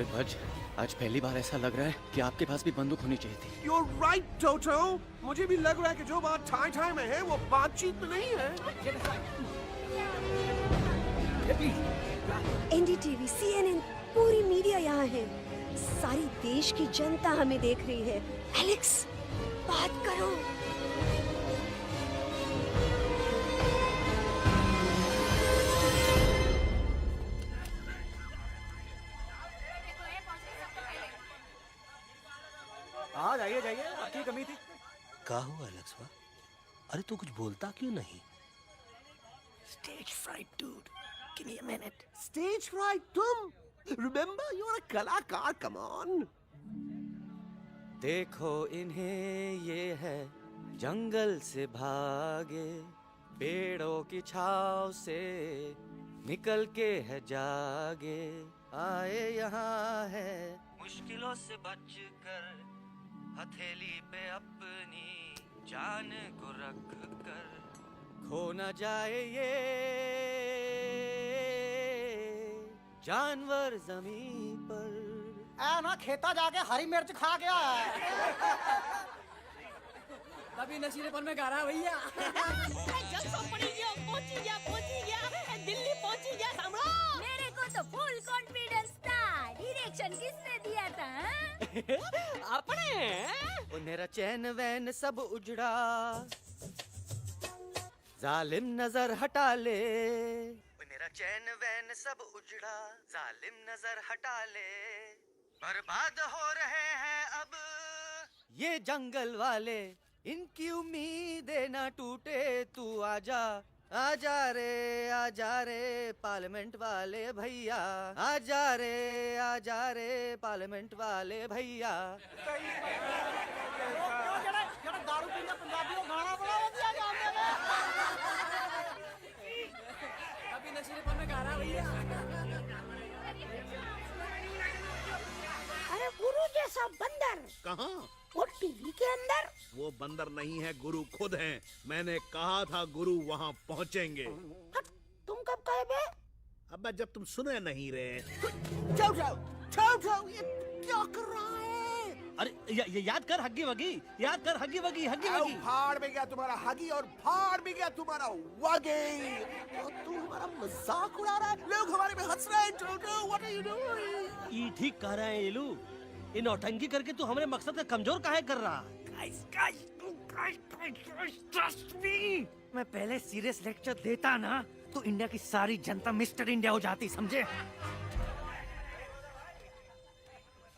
ओए भज, आज पहली बार ऐसा लग रहा है कि आपके पास भी बंदूक होनी चाहिए थी। You're right, Toto. मुझे भी लग रहा है कि जो बात ठाई ठाई में है वो बातचीत में नहीं है। एनडीटीवी, सीएनएन, पूरी मीडिया यहाँ है। सारी देश की जनता हमें देख रही है। एलेक्स, बात करो। हाँ जाइए जाइए, आपकी कमी थी। क्या हुआ एलेक्स? अरे तू कुछ बोलता क्यों नहीं? Stage fright, dude. Give me a minute. Stage fright, तुम? Remember, you're a कलाकार. Come on. देखो इन्हें, ये है जंगल से भागे, पेड़ों की छाव से निकल के है जागे, आए यहाँ है मुश्किलों से बचकर, हथेली पे अपनी जान को रख कर, खो न जाए ये जानवर जमीन पर। ना खेता जाके हरी मिर्च खा गया है। तभी नशीलेपन में गा रहा है भैया। दिल्ली पहुंची गया सामरा। मेरे को तो फुल कॉन्फिडेंस था। डायरेक्शन किसने दिया था? अपने मेरा चैन वैन सब उजड़ा, जालिम नजर हटा ले। मेरा चैन वैन सब उजड़ा, जालिम नजर हटा ले, बर्बाद हो रहे हैं अब ये जंगल वाले, इनकी उम्मीदें ना टूटे, तू आजा आजा रे पार्लियामेंट वाले भैया, आजा रे पार्लियामेंट वाले भैया। दारू पीने पंजाबियों गाना बड़ा दिया जाने में। तभी नशीलेपन में गा रहा है भैया। अरे गुरु जैसा बंदर कहाँ? वो टीवी के अंदर। वो बंदर नहीं है, गुरु खुद हैं। मैंने कहा था गुरु वहाँ पहुँचेंगे। तुम कब कहे बे? अब जब तुम सुने नहीं रहे। जाओ जाओ जाओ जाओ, ये क्या कर रहा है? अरे ये याद कर हग्गी वगी, याद कर हग्गी वगी, हग्गी वगी। भाड़ में गया तुम्हारा हगी और भाड़ में गया तुम्हारा वगी। और तू हमारा मजाक उड़ा रहा है, लोग हमारे पे हंस रहे हैं। Toto, what are you doing? ये ठीक कह रहे हैं येलू, इन नौटंकी करके तू हमारे मकसद का कमजोर काहे कर रहा है? ट्रस्ट मी, मैं पहले सीरियस लेक्चर देता ना तो इंडिया की सारी जनता मिस्टर इंडिया हो जाती, समझे?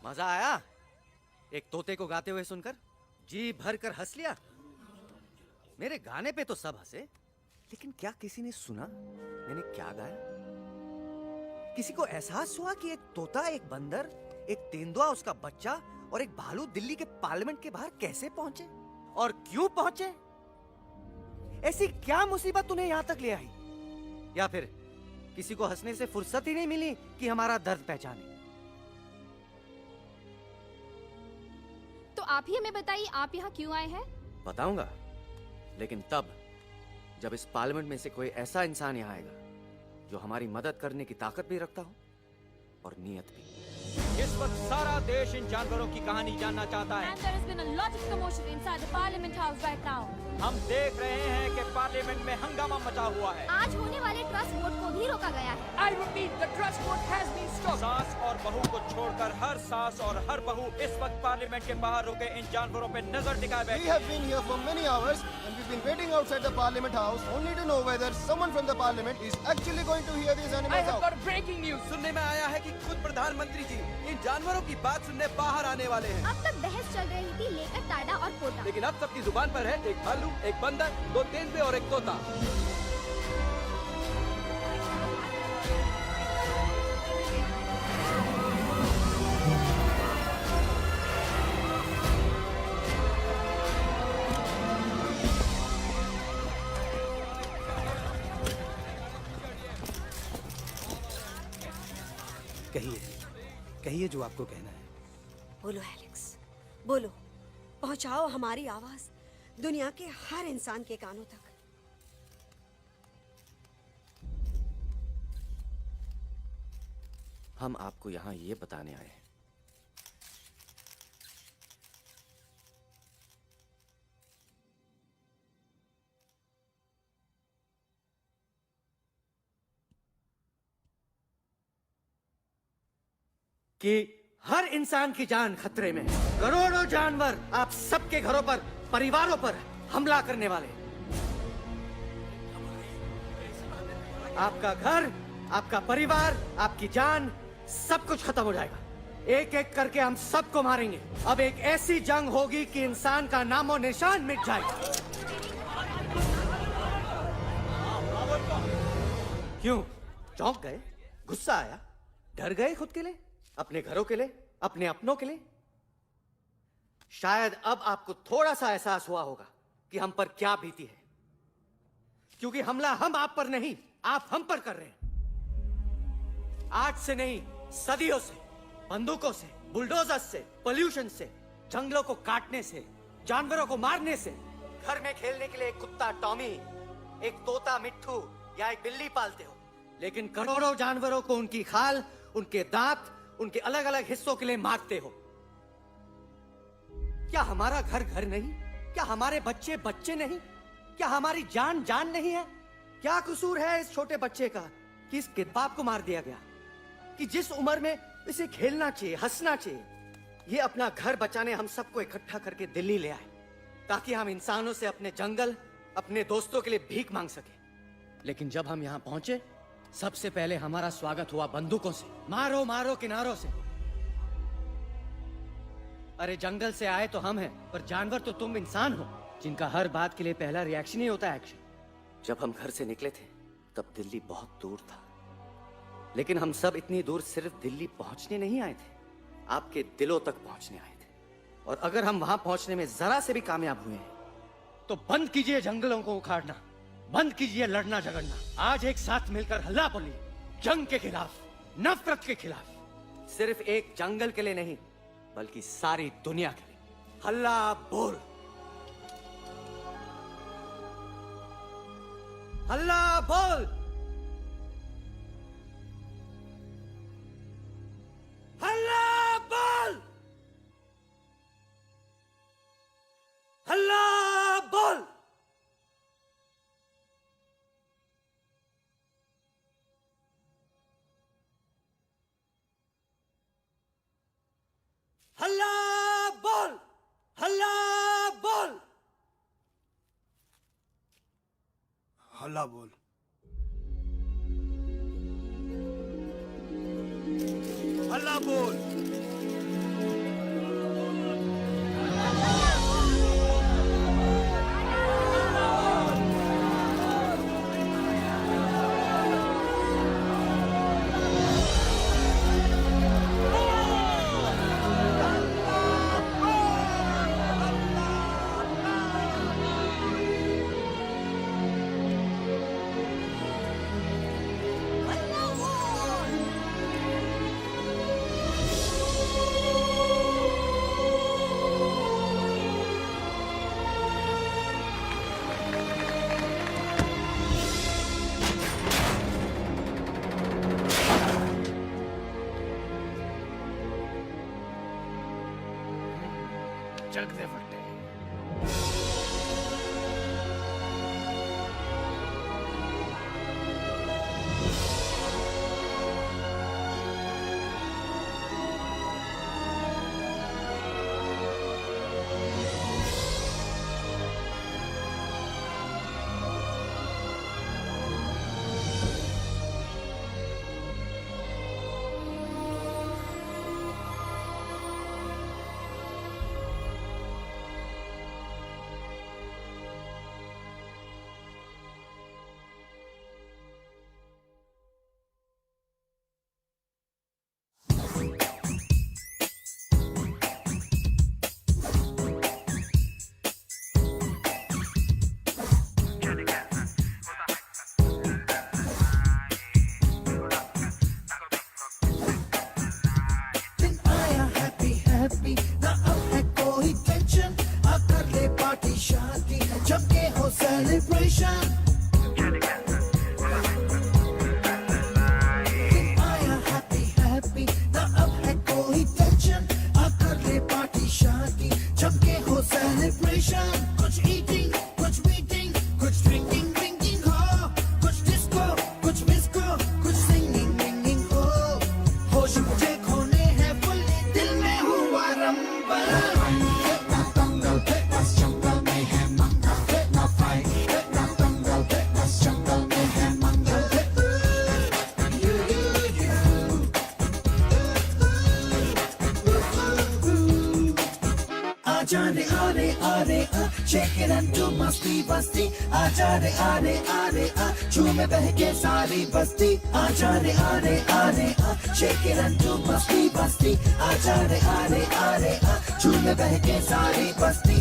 मजा आया एक तोते को गाते हुए सुनकर? जी भर कर हंस लिया। मेरे गाने पे तो सब हंसे, लेकिन क्या किसी ने सुना मैंने क्या गाया? किसी को एहसास हुआ कि एक तोता, एक बंदर, एक तेंदुआ, उसका बच्चा और एक भालू दिल्ली के पार्लियामेंट के बाहर कैसे पहुंचे और क्यों पहुंचे? ऐसी क्या मुसीबत उन्हें यहां तक ले आई? या फिर किसी को हंसने से फुर्सत ही नहीं मिली कि हमारा दर्द पहचाने? तो आप ही हमें बताइए, आप यहाँ क्यों आए हैं? बताऊंगा, लेकिन तब जब इस पार्लियामेंट में से कोई ऐसा इंसान यहाँ आएगा जो हमारी मदद करने की ताकत भी रखता हो और नीयत भी। इस वक्त सारा देश इन जानवरों की कहानी जानना चाहता है। And there has been a lot of commotion inside the Parliament House right now. हम देख रहे हैं कि पार्लियामेंट में हंगामा मचा हुआ है। आज होने वाले ट्रस्ट वोट को भी रोका गया है। I repeat, the trust vote has been stopped. सास और बहू को छोड़कर हर सास और हर बहू इस वक्त पार्लियामेंट के बाहर रुके इन जानवरों पे नजर टिकाए बैठे। We have been here for many hours and we've been waiting outside the Parliament House only to know whether someone from the Parliament is actually going to hear these animals out. Breaking news सुनने में आया है कि खुद प्रधानमंत्री जी इन जानवरों की बात सुनने बाहर आने वाले हैं। अब तक बहस चल रही थी लेकर टाडा और पोटा, लेकिन अब सबकी जुबान पर है एक भालू, एक बंदर, दो तेंदुए और एक तोता। कहिए जो आपको कहना है। बोलो एलेक्स, बोलो। पहुंचाओ हमारी आवाज दुनिया के हर इंसान के कानों तक। हम आपको यहाँ ये बताने आए हैं कि हर इंसान की जान खतरे में है। करोड़ों जानवर आप सबके घरों पर, परिवारों पर हमला करने वाले हैं। आपका घर, आपका परिवार, आपकी जान, सब कुछ खत्म हो जाएगा। एक एक करके हम सबको मारेंगे। अब एक ऐसी जंग होगी कि इंसान का नामो निशान मिट जाएगा। क्यों? चौंक गए? गुस्सा आया? डर गए खुद के लिए, अपने घरों के लिए, अपने अपनों के लिए? शायद अब आपको थोड़ा सा एहसास हुआ होगा कि हम पर क्या बीती है, क्योंकि हमला हम आप पर नहीं, आप हम पर कर रहे हैं। आज से नहीं, सदियों से, बंदूकों से, बुलडोजर से, पोल्यूशन से, जंगलों को काटने से, जानवरों को मारने से। घर में खेलने के लिए एक कुत्ता टॉमी, एक तोता मिट्ठू या एक बिल्ली पालते हो, लेकिन करोड़ों जानवरों को उनकी खाल, उनके दांत, उनके अलग अलग हिस्सों के लिए मारते हो। क्या हमारा घर घर नहीं? क्या हमारे बच्चे बच्चे नहीं? क्या हमारी जान जान नहीं है? क्या कसूर है इस छोटे बच्चे का कि इसके बाप को मार दिया गया, कि जिस उम्र में इसे खेलना चाहिए, हंसना चाहिए? ये अपना घर बचाने हम सबको इकट्ठा करके दिल्ली ले आए ताकि हम इंसानों से अपने जंगल, अपने दोस्तों के लिए भीख मांग सके। लेकिन जब हम यहाँ पहुंचे, सबसे पहले हमारा स्वागत हुआ बंदूकों से। मारो मारो किनारों से। अरे जंगल से आए तो हम हैं, पर जानवर तो तुम इंसान हो, जिनका हर बात के लिए पहला रिएक्शन ही होता है एक्शन। जब हम घर से निकले थे तब दिल्ली बहुत दूर था, लेकिन हम सब इतनी दूर सिर्फ दिल्ली पहुंचने नहीं आए थे, आपके दिलों तक पहुंचने आए थे। और अगर हम वहां पहुंचने में जरा से भी कामयाब हुए हैं तो बंद कीजिए जंगलों को उखाड़ना, बंद कीजिए लड़ना झगड़ना। आज एक साथ मिलकर हल्ला बोलिए, जंग के खिलाफ, नफरत के खिलाफ। सिर्फ एक जंगल के लिए नहीं, बल्कि सारी दुनिया के लिए। हल्ला बोल, हल्ला बोल, हल्ला बोल, हल्ला बोल। हल्ला बोल, हल्ला बोल, हल्ला बोल, हल्ला बोल। जग दे फटे। celebration. Happy, कुछ ईटिंग कुछ मीटिंग कुछ ड्रिंकिंग ड्रिंकिंग हो कुछ डिस्को कुछ मिस्को कुछ सिंगिंग विंगिंग हो होश मुझे खोने हैं फुल्ली दिल में हुआ rumble Shake it and do masti basti आजा रे आरे आरे आ झूमे बहके सारी बस्ती आजा रे आरे आरे आ shake it and do masti basti आजा रे आरे आरे आ झूमे बहके सारी बस्ती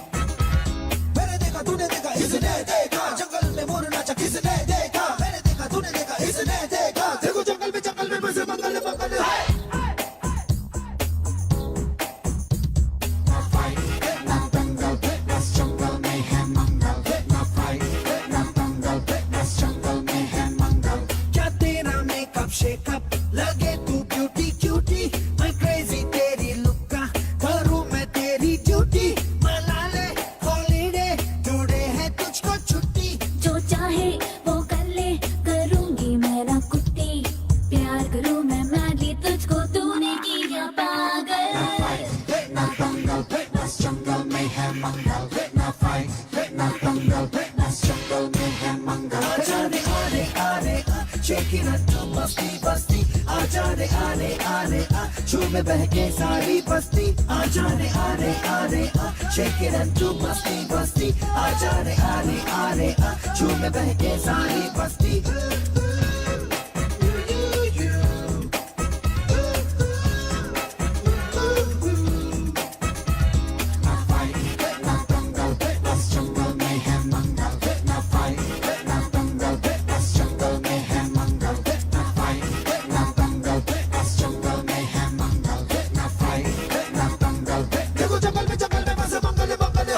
मैंने देखा तूने देखा इसने देखा जंगल में मोर नाचा किसने देखा मैंने देखा तूने देखा इसने देखा देखो जंगल में बस मंगल मंगल क्या तेरा मेकअप शेकअप लगे तू ब्यूटी क्यूटी मैं क्रेजी तेरी लुक का करूं मैं तेरी ड्यूटी मना ले हॉलीडे टुडे है तुझको छुट्टी जो चाहे वो कर ले करूंगी मैं ना कुत्ती प्यार करूं मैं मैडली तुझको तूने किया पागल आजा रे आरे आरे आ shake it and do मस्ती बस्ती आजा रे आरे आरे आ झूमे बहके सारी बस्ती आजा रे आरे आरे आ shake it and do मस्ती बस्ती आजा रे आरे आरे आ झूमे बहके सारी बस्ती देखो जंगल में बस मंगल मंगल